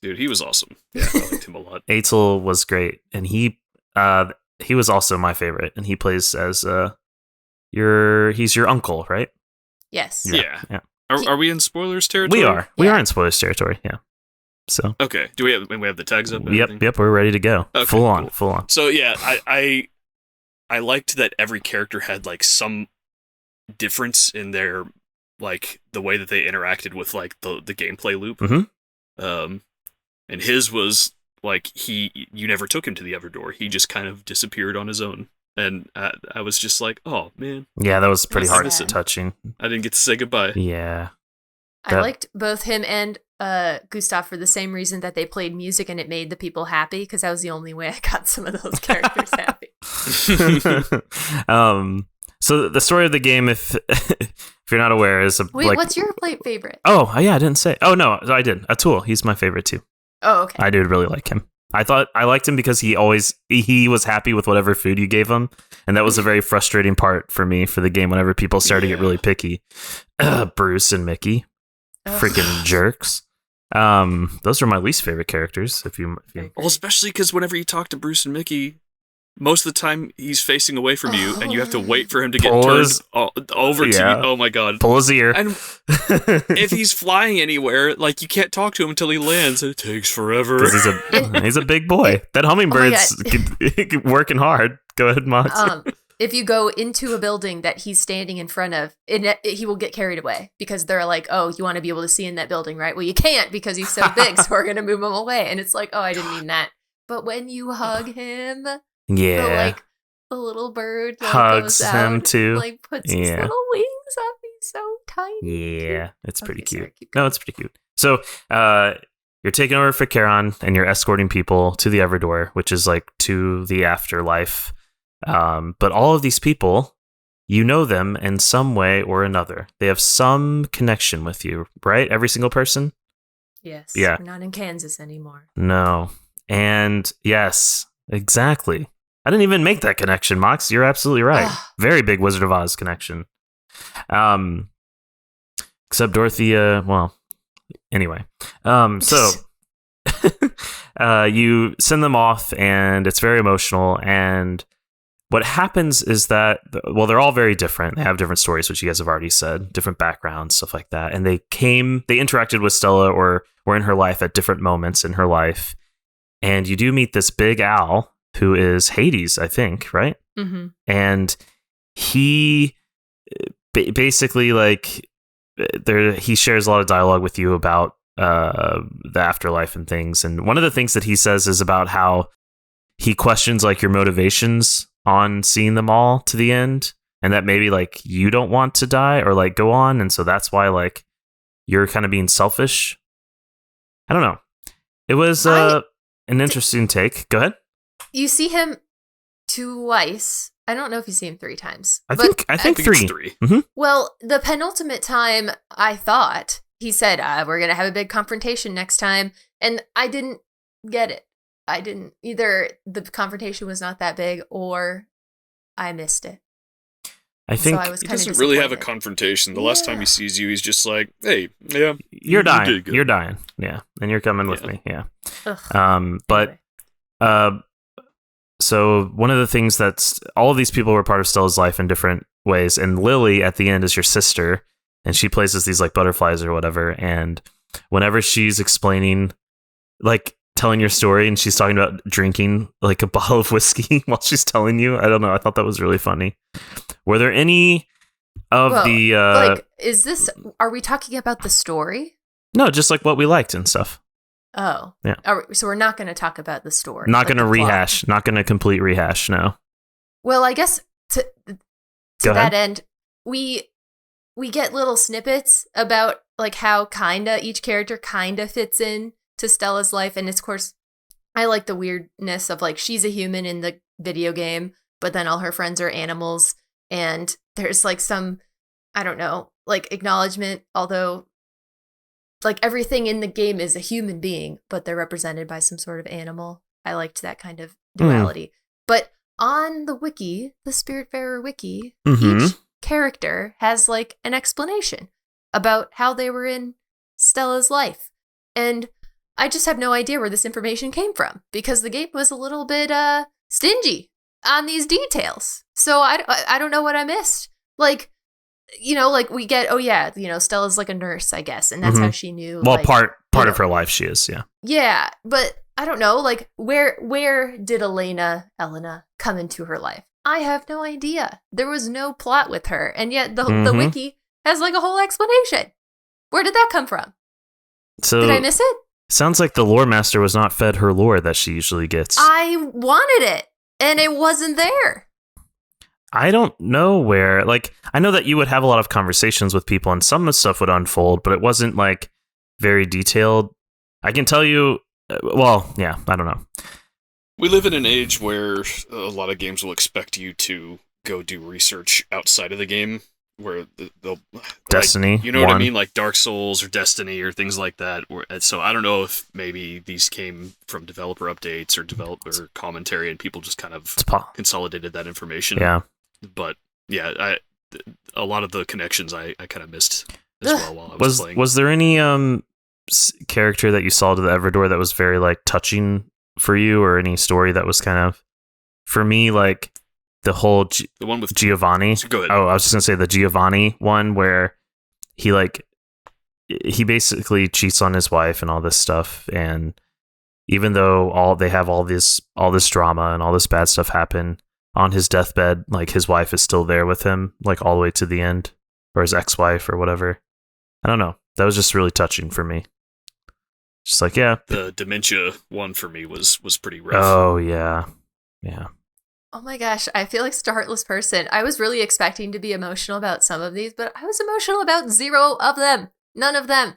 Dude, he was awesome. Yeah, I liked him a lot. Atol was great, and he was also my favorite, and he plays as he's your uncle, right? Yes. Yeah. Are we in spoilers territory? We are in spoilers territory. Yeah. So Okay. Do we have the tags up? And yep, everything? yep, we're ready to go. Okay, Full on, cool. full on. So yeah, I liked that every character had like some difference in their like the way that they interacted with like the gameplay loop. Mm-hmm. And his was like you never took him to the other door. He just kind of disappeared on his own. And I was just like, oh man. Yeah, that was pretty That's hard sad. touching. I didn't get to say goodbye. Yeah. I liked both him and Gustav for the same reason that they played music and it made the people happy, because that was the only way I got some of those characters happy. So the story of the game, if you're not aware, is Wait, what's your favorite? Oh yeah, I didn't say. Oh no, I did. Atul, he's my favorite too. Oh, okay. I did really like him. I thought I liked him because he was happy with whatever food you gave him, and that was a very frustrating part for me for the game. Whenever people started to get really picky, Bruce and Mickey, freaking jerks. Those are my least favorite characters. If you Well, especially because whenever you talk to Bruce and Mickey, most of the time he's facing away from you, and you have to wait for him to get turned over to you. Oh my god! Pull his ear. And if he's flying anywhere, like you can't talk to him until he lands. It takes forever. 'Cause he's a big boy. That hummingbird's working hard. Go ahead, Mox. If you go into a building that he's standing in front of, he will get carried away because they're like, oh, you want to be able to see in that building, right? Well, you can't because he's so big, so we're going to move him away. And it's like, oh, I didn't mean that. But when you hug him, the little bird hugs goes him out, too. Like puts his little wings up. He's so tiny. Yeah, it's pretty cute. Sorry, No, it's pretty cute. So, you're taking over for Charon and you're escorting people to the Everdoor, which is like to the afterlife. But all of these people, you know them in some way or another. They have some connection with you, right? Every single person? Yes. Yeah. We're not in Kansas anymore. No. And yes, exactly. I didn't even make that connection, Mox. You're absolutely right. Very big Wizard of Oz connection. Except Dorothea, well, anyway. So you send them off and it's very emotional, and what happens is that, well, they're all very different. They have different stories, which you guys have already said, different backgrounds, stuff like that. And they interacted with Stella or were in her life at different moments in her life. And you do meet this big owl who is Hades, I think, right? Mm-hmm. And he basically, like, he shares a lot of dialogue with you about the afterlife and things. And one of the things that he says is about how he questions, like, your motivations on seeing them all to the end, and that maybe, like, you don't want to die or, like, go on, and so that's why, like, you're kind of being selfish. I don't know. It was an interesting take. Go ahead. You see him twice. I don't know if you see him 3 times. I think 3. Mm-hmm. Well, the penultimate time, I thought he said, we're gonna have a big confrontation next time, and I didn't get it. I didn't either. The confrontation was not that big, or I missed it. I think so I was he kind of doesn't really have a confrontation. The last time he sees you, he's just like, "Hey, yeah, you're dying. did good. You're dying. Yeah, and you're coming with me. Yeah." But so one of the things that's all of these people were part of Stella's life in different ways, and Lily at the end is your sister, and she plays as these, like, butterflies or whatever. And whenever she's explaining, like, telling your story, and she's talking about drinking, like, a bottle of whiskey while she's telling you, I don't know, I thought that was really funny. Were there any of like, are we talking about the story? No, just like what we liked and stuff. Oh, yeah. So we're not going to talk about the story. Not going to rehash. Not going to complete rehash. No. Well, I guess to Go that ahead. end, we get little snippets about, like, how kinda each character kinda fits in to Stella's life, and of course, I like the weirdness of, like, she's a human in the video game, but then all her friends are animals, and there's, like, some, I don't know, like, acknowledgement, although, like, everything in the game is a human being, but they're represented by some sort of animal. I liked that kind of duality. But on the wiki, the Spiritfarer wiki, each character has, like, an explanation about how they were in Stella's life. And I just have no idea where this information came from, because the game was a little bit stingy on these details. So I don't know what I missed. Like, like we get, Stella's like a nurse, I guess, and that's how she knew. Well, like, part of her life she is, yeah. Yeah, but I don't know, like where did Elena come into her life? I have no idea. There was no plot with her, and yet the wiki has like a whole explanation. Where did that come from? So did I miss it? Sounds like the lore master was not fed her lore that she usually gets. I wanted it, and it wasn't there. I don't know where. Like, I know that you would have a lot of conversations with people, and some of the stuff would unfold, but it wasn't like very detailed. I can tell you. Well, yeah, I don't know. We live in an age where a lot of games will expect you to go do research outside of the game, where they'll Destiny, like, you know what I mean, like Dark Souls or Destiny or things like that. So I don't know if maybe these came from developer updates or developer commentary, and people just kind of consolidated that information. Yeah, but yeah, a lot of the connections I kind of missed as well while I was playing. Was there any character that you saw to the Everdor that was very like touching for you, or any story that was kind of, for me, like the whole the one with Giovanni? Go ahead. Oh, I was just gonna say the Giovanni one where he basically cheats on his wife and all this stuff, and even though they have all this drama and all this bad stuff happen, on his deathbed, like his wife is still there with him, like all the way to the end, or his ex-wife or whatever. I don't know. That was just really touching for me. Just like, yeah. The dementia one for me was pretty rough. Oh, yeah. Yeah. Oh my gosh, I feel like such a heartless person. I was really expecting to be emotional about some of these, but I was emotional about 0 of them. None of them.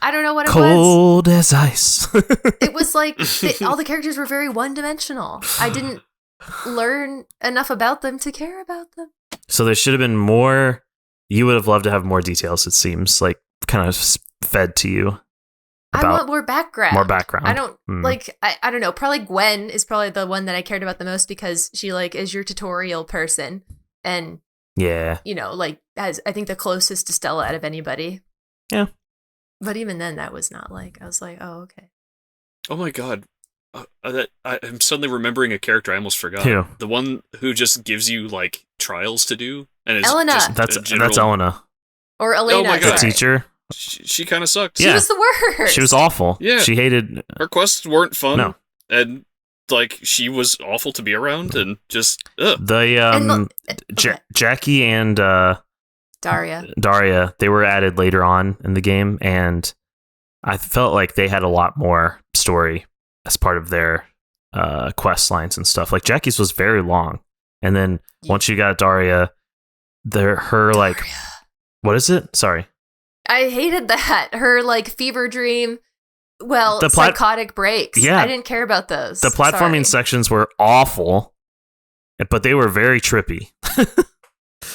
I don't know what it was. Cold as ice. It was like all the characters were very one-dimensional. I didn't learn enough about them to care about them. So there should have been more. You would have loved to have more details, it seems, like kind of fed to you. I want more background. More background. I don't I don't know. Probably Gwen is probably the one that I cared about the most, because she like is your tutorial person, and yeah, like has, I think, the closest to Stella out of anybody. Yeah. But even then, that was not like, I was like, oh, okay. Oh my god. I'm suddenly remembering a character I almost forgot. Who? The one who just gives you like trials to do, and is Elena. just That's Elena. Or Elena. Oh my God. The teacher. She kind of sucked. She was the worst. She was awful. Yeah. She hated. Her quests weren't fun. No. And like she was awful to be around, and just Jackie and Daria, they were added later on in the game, and I felt like they had a lot more story as part of their quest lines and stuff. Like Jackie's was very long, and then once you got Daria, like, what is it? Sorry, I hated that. Her like fever dream. Well, psychotic breaks. Yeah, I didn't care about those. The platforming sections were awful, but they were very trippy.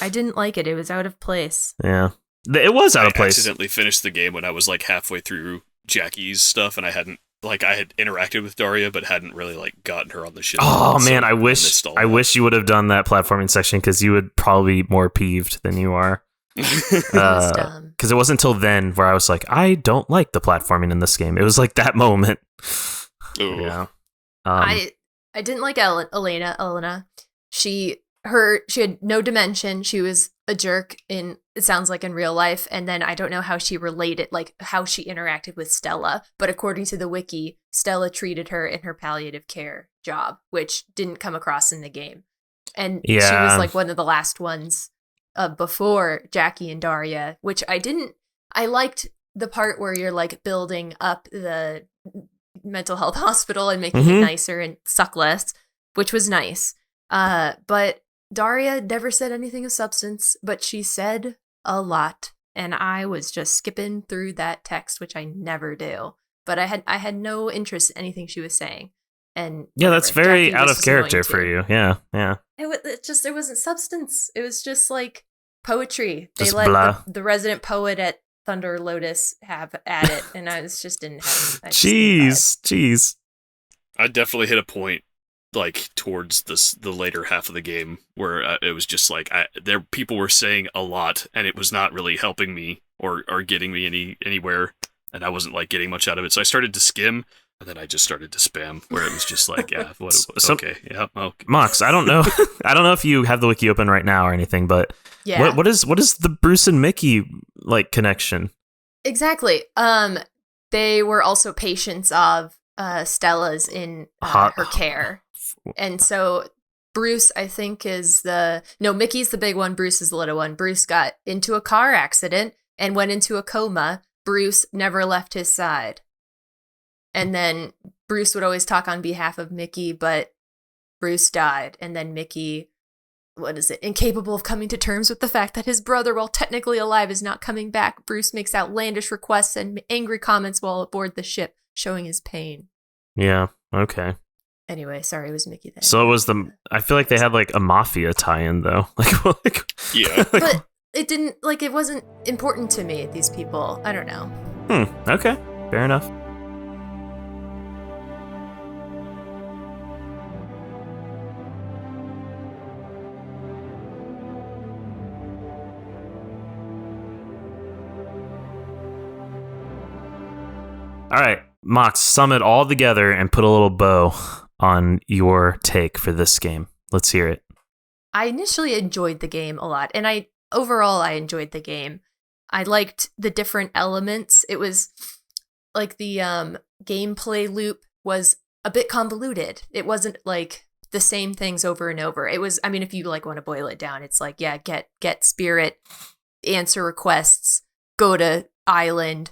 I didn't like it. It was out of place. Yeah, it was out of place. I accidentally finished the game when I was like halfway through Jackie's stuff, and I had interacted with Daria, but hadn't really like gotten her on the ship. Oh man, I wish you would have done that platforming section, because you would probably be more peeved than you are. Because it wasn't until then where I was like, I don't like the platforming in this game. It was like that moment. Ooh. Yeah. I didn't like Elena. She had no dimension. She was a jerk it sounds like in real life, and then I don't know how she related, like how she interacted with Stella, but according to the wiki, Stella treated her in her palliative care job, which didn't come across in the game. And she was like one of the last ones before Jackie and Daria, which I liked the part where you're like building up the mental health hospital and making it nicer and suck less, which was nice. But Daria never said anything of substance, but she said a lot, and I was just skipping through that text, which I never do. But I had no interest in anything she was saying. And yeah, that's very out of character for you. Yeah. There wasn't substance. It was just like poetry. Just they let the resident poet at Thunder Lotus have at it, and I just didn't have it. Jeez. I definitely hit a point like towards the later half of the game where it was just like people were saying a lot, and it was not really helping me or getting me anywhere, and I wasn't like getting much out of it. So I started to skim, And then I just started to spam, where it was just like, yeah, okay, yeah, okay. Mox, I don't know, I don't know if you have the wiki open right now or anything, but Yeah. what is the Bruce and Mickey like connection? Exactly. They were also patients of Stella's in her care. And so Bruce, I think, Mickey's the big one, Bruce is the little one. Bruce got into a car accident and went into a coma. Bruce never left his side. And then Bruce would always talk on behalf of Mickey, but Bruce died. And then Mickey, incapable of coming to terms with the fact that his brother, while technically alive, is not coming back. Bruce makes outlandish requests and angry comments while aboard the ship, showing his pain. Yeah, okay. Anyway, sorry, it was Mickey then. So it was I feel like they had like a mafia tie-in though. Yeah. But it didn't, it wasn't important to me, these people. I don't know. Okay, fair enough. All right, Mox, sum it all together and put a little bow on your take for this game. Let's hear it. I initially enjoyed the game a lot, and overall I enjoyed the game. I liked the different elements. It was like the gameplay loop was a bit convoluted. It wasn't like the same things over and over. It was, I mean, if you want to boil it down, it's like, yeah, get spirit, answer requests, go to island,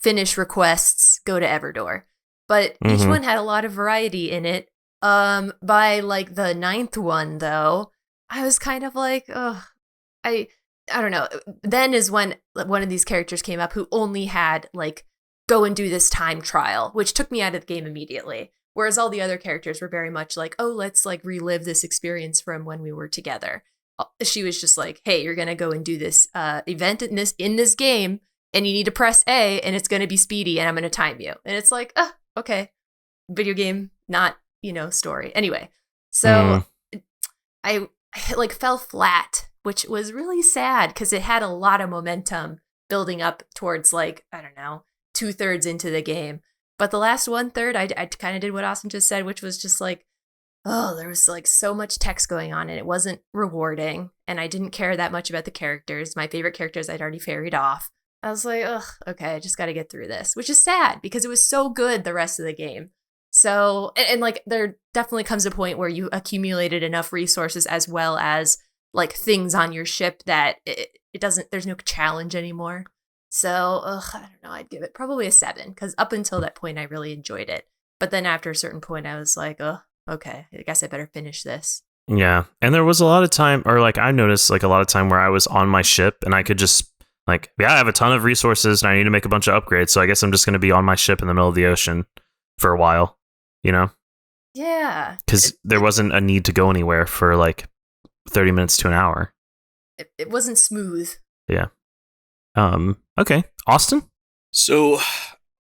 finish requests, go to Everdor. But each one had a lot of variety in it. By like the 9th one, though, I was kind of like, I don't know. Then is when one of these characters came up who only had like, go and do this time trial, which took me out of the game immediately. Whereas all the other characters were very much like, oh, let's like relive this experience from when we were together. She was just like, hey, you're going to go and do this event in this game, and you need to press A, and it's going to be speedy, and I'm going to time you. And it's like, okay, video game, not, story. Anyway, so I like fell flat, which was really sad because it had a lot of momentum building up towards like, I don't know, 2/3 into the game. But the last 1/3, I kind of did what Austin just said, which was just like, there was like so much text going on and it wasn't rewarding. And I didn't care that much about the characters. My favorite characters I'd already ferried off. I was like, okay, I just got to get through this, which is sad because it was so good the rest of the game. So, and like there definitely comes a point where you accumulated enough resources as well as like things on your ship that it doesn't, there's no challenge anymore. So, I don't know, I'd give it probably a 7 because up until that point, I really enjoyed it. But then after a certain point, I was like, okay, I guess I better finish this. Yeah. And there was a lot of time, or like I noticed like a lot of time where I was on my ship and I could just like, yeah, I have a ton of resources and I need to make a bunch of upgrades. So I guess I'm just going to be on my ship in the middle of the ocean for a while, Yeah. Because there wasn't a need to go anywhere for like 30 minutes to an hour. It wasn't smooth. Yeah. Okay. Austin? So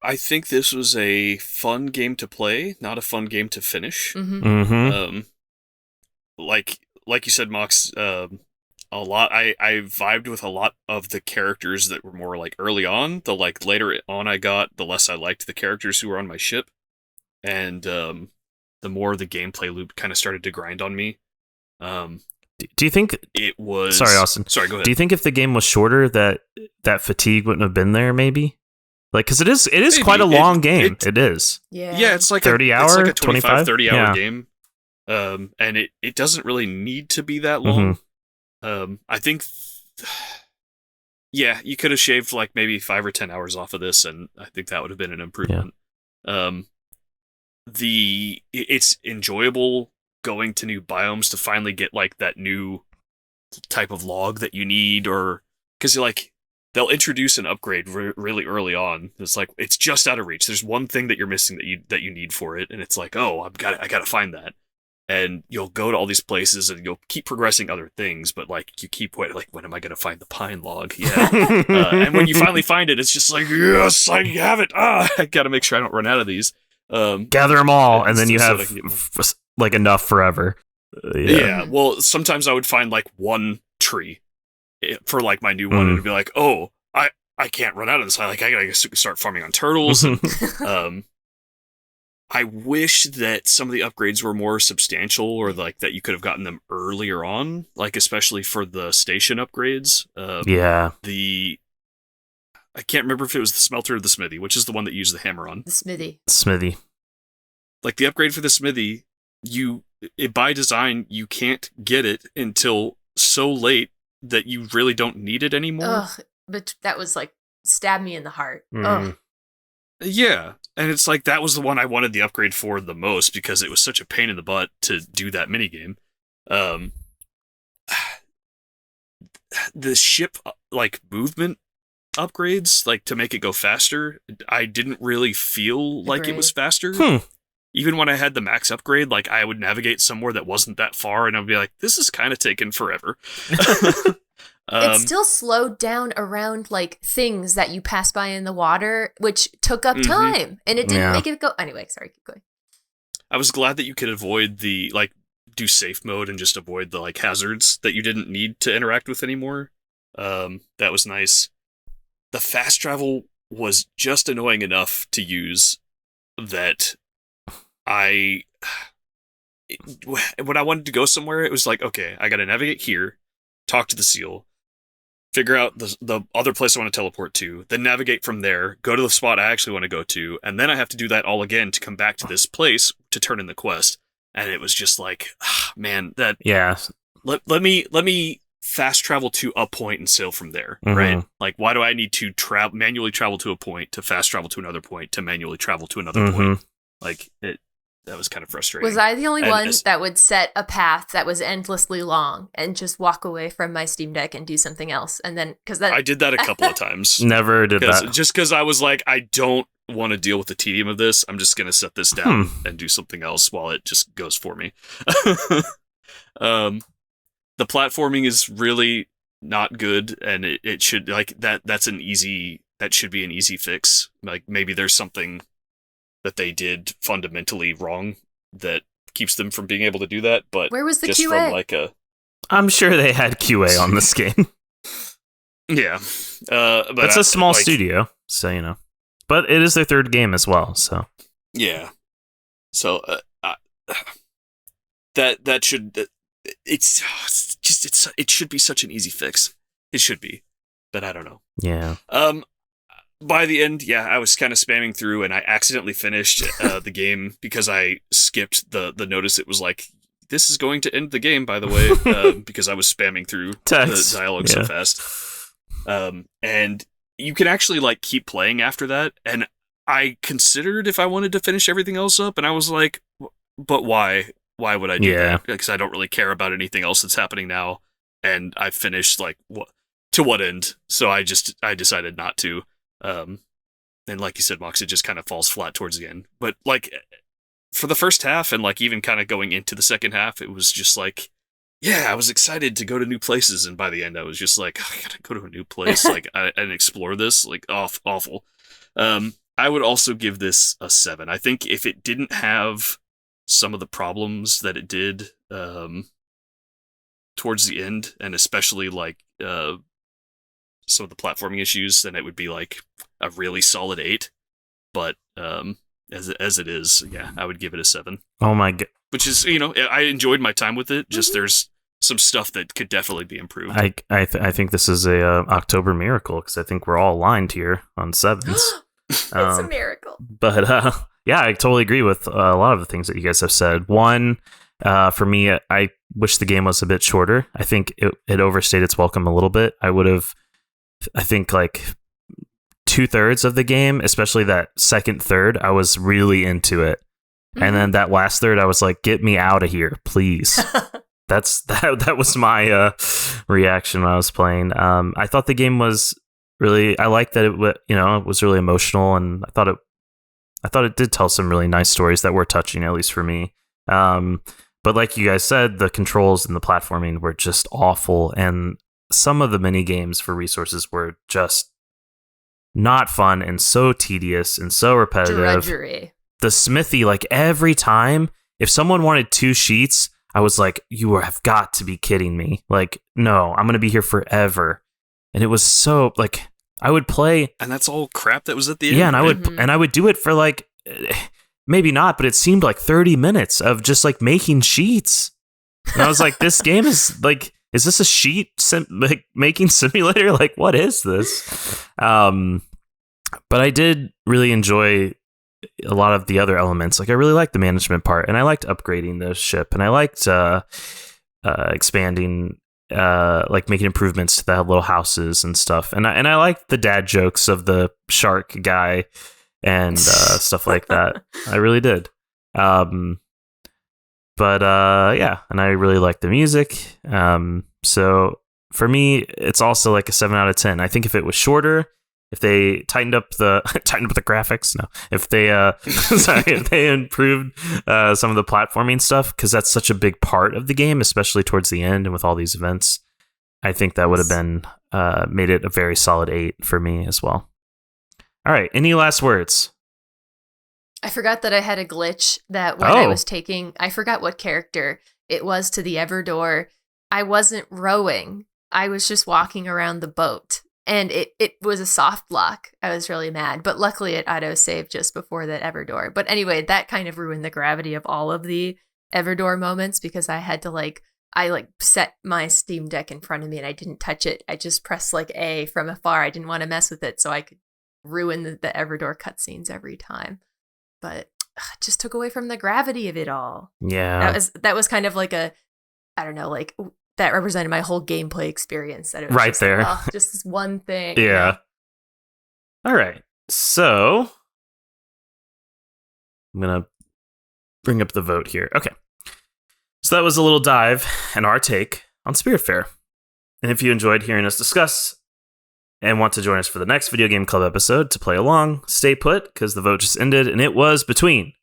I think this was a fun game to play, not a fun game to finish. Mm-hmm. Like you said, Mox, a lot. I vibed with a lot of the characters that were more like early on. The like later on I got, the less I liked the characters who were on my ship, and the more the gameplay loop kind of started to grind on me. Do you think it was? Sorry, Austin. Sorry, go ahead. Do you think if the game was shorter, that fatigue wouldn't have been there? Maybe, like, because it is maybe. Quite a long game. It is. Yeah, it's like 30 hour, it's like a 25, 30 hour game. And it doesn't really need to be that long. I think, yeah, you could have shaved like maybe 5 or 10 hours off of this, and I think that would have been an improvement. Yeah. It's enjoyable going to new biomes to finally get like that new type of log that you need, or because like they'll introduce an upgrade really early on. It's like it's just out of reach. There's one thing that you're missing that you need for it, and it's like, I gotta find that. And you'll go to all these places and you'll keep progressing other things, but like you keep waiting, like, when am I going to find the pine log? Yeah. And when you finally find it, it's just like, yes, I have it. I got to make sure I don't run out of these. Gather them all, and then you have like enough forever. Yeah. Well, sometimes I would find like one tree for like my new one, and it'd be like, I can't run out of this. I gotta start farming on turtles. And, I wish that some of the upgrades were more substantial, or like that you could have gotten them earlier on, like especially for the station upgrades. Yeah. I can't remember if it was the smelter or the smithy, which is the one that you use the hammer on. The smithy. Smithy. Like the upgrade for the smithy, by design, you can't get it until so late that you really don't need it anymore. Ugh, but that was like, stab me in the heart. Mm. Ugh. Yeah, and it's like that was the one I wanted the upgrade for the most because it was such a pain in the butt to do that minigame. The ship like movement upgrades, like to make it go faster, I didn't really feel like it was faster. Even when I had the max upgrade, like I would navigate somewhere that wasn't that far, and I'd be like, "This is kind of taking forever." It still slowed down around like things that you pass by in the water, which took up time, and it didn't make it go. Anyway, sorry, keep going. I was glad that you could avoid the like do safe mode and just avoid the like hazards that you didn't need to interact with anymore. That was nice. The fast travel was just annoying enough to use that when I wanted to go somewhere, it was like, okay, I got to navigate here, talk to the seal, figure out the other place I want to teleport to, then navigate from there, go to the spot I actually want to go to, and then I have to do that all again to come back to this place to turn in the quest. And it was just like, man, that let me fast travel to a point and sail from there, right? Like, why do I need to manually travel to a point to fast travel to another point to manually travel to another point? Like that was kind of frustrating. Was I the only one that would set a path that was endlessly long and just walk away from my Steam Deck and do something else? And then, I did that a couple of times. Never did that. Just because I was like, I don't want to deal with the tedium of this. I'm just going to set this down and do something else while it just goes for me. The platforming is really not good, and it should like that should be an easy fix. Like maybe there's something that they did fundamentally wrong that keeps them from being able to do that. But where was the just QA? From like I'm sure they had QA on this game. Yeah, but it's a small studio, so you know. But it is their third game as well, so yeah. So that should it should be such an easy fix. It should be, but I don't know. Yeah. By the end, I was kind of spamming through, and I accidentally finished the game because I skipped the notice. It was like, this is going to end the game, by the way, because I was spamming through the dialogue so fast. And you can actually like keep playing after that. And I considered if I wanted to finish everything else up, and I was like, but why? Why would I do that? Because I don't really care about anything else that's happening now. And I finished like to what end? So I decided not to. And like you said, Mox, it just kind of falls flat towards the end. But like for the first half and like even kind of going into the second half, it was just like, I was excited to go to new places. And by the end, I was just like, I gotta go to a new place and explore this. Like awful. I would also give this a 7. I think if it didn't have some of the problems that it did towards the end, and especially like some of the platforming issues, then it would be like a really solid 8. But as it is, I would give it a 7. Oh my god! Which is, I enjoyed my time with it. Just there's some stuff that could definitely be improved. I think this is a October miracle, because I think we're all aligned here on 7s. It's a miracle. But I totally agree with a lot of the things that you guys have said. One, for me, I wish the game was a bit shorter. I think it overstayed its welcome a little bit. I think like 2/3 of the game, especially that second third, I was really into it. And then that last third, I was like, get me out of here, please. That was my reaction when I was playing. I thought the game was really, I liked that it was really emotional, and I thought it did tell some really nice stories that were touching, at least for me. But like you guys said, the controls and the platforming were just awful, and some of the mini games for resources were just not fun and so tedious and so repetitive. Drudgery. The smithy, like every time, if someone wanted 2 sheets, I was like, you have got to be kidding me. Like, no, I'm going to be here forever. And it was so like, I would play. And that's all crap that was at the end. Yeah, and I would do it for like, maybe not, but it seemed like 30 minutes of just like making sheets. And I was like, this game is like, is this a sheet making simulator? Like, what is this? But I did really enjoy a lot of the other elements. Like, I really liked the management part, and I liked upgrading the ship, and I liked expanding, like making improvements to the little houses and stuff. And I liked the dad jokes of the shark guy and stuff like that. I really did. But yeah, and I really like the music. So for me, it's also like a 7 out of 10. I think if it was shorter, if they tightened up the graphics, no, if they if they improved some of the platforming stuff, because that's such a big part of the game, especially towards the end and with all these events, I think that would have been made it a very solid 8 for me as well. All right, any last words? I forgot that I had a glitch that when I was taking, I forgot what character it was to the Everdor. I wasn't rowing. I was just walking around the boat, and it was a soft lock. I was really mad, but luckily it auto-saved just before that Everdor. But anyway, that kind of ruined the gravity of all of the Everdor moments, because I had to I set my Steam Deck in front of me and I didn't touch it. I just pressed like A from afar. I didn't want to mess with it, so I could ruin the Everdor cutscenes every time. But it just took away from the gravity of it all. Yeah. That was kind of like a, I don't know, like that represented my whole gameplay experience. That it was right just there. Like, just this one thing. Yeah. All right. So I'm going to bring up the vote here. Okay. So that was a little dive and our take on Spiritfarer. And if you enjoyed hearing us discuss and want to join us for the next Video Game Club episode to play along, stay put, because the vote just ended, and it was between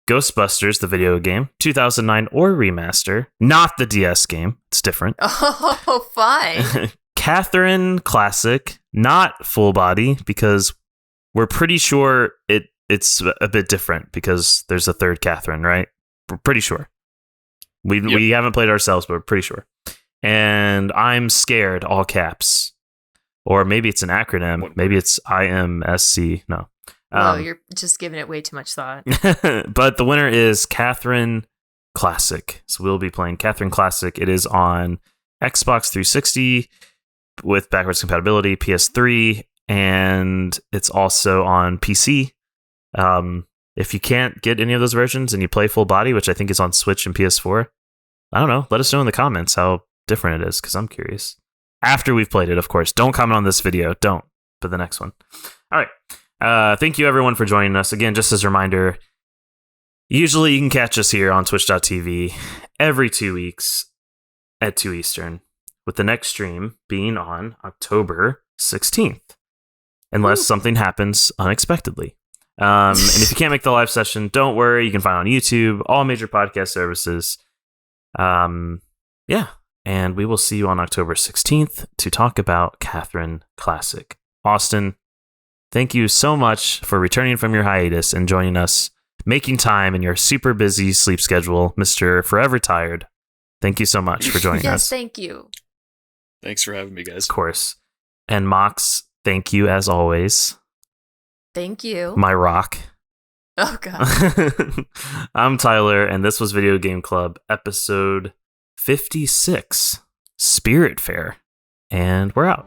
Ghostbusters, the video game, 2009 or remaster, not the DS game, it's different. Oh, fine. Catherine Classic, not full body, because we're pretty sure it's a bit different, because there's a third Catherine, right? We're pretty sure. We haven't played ourselves, but we're pretty sure. And I'm Scared, all caps. Or maybe it's an acronym. Maybe it's IMSC. No. You're just giving it way too much thought. But the winner is Catherine Classic. So we'll be playing Catherine Classic. It is on Xbox 360 with backwards compatibility, PS3, and it's also on PC. If you can't get any of those versions and you play full body, which I think is on Switch and PS4, I don't know. Let us know in the comments how different it is, because I'm curious. After we've played it, of course. Don't comment on this video. Don't. But the next one. All right. Thank you, everyone, for joining us. Again, just as a reminder, usually you can catch us here on twitch.tv every 2 weeks at 2 Eastern, with the next stream being on October 16th, unless something happens unexpectedly. And if you can't make the live session, don't worry. You can find it on YouTube, all major podcast services. Yeah. And we will see you on October 16th to talk about Catherine Classic. Austin, thank you so much for returning from your hiatus and joining us, making time in your super busy sleep schedule, Mr. Forever Tired. Thank you so much for joining us. Yes, thank you. Thanks for having me, guys. Of course. And Mox, thank you as always. Thank you. My rock. Oh, God. I'm Tyler, and this was Video Game Club, episode 56, Spiritfarer. And we're out.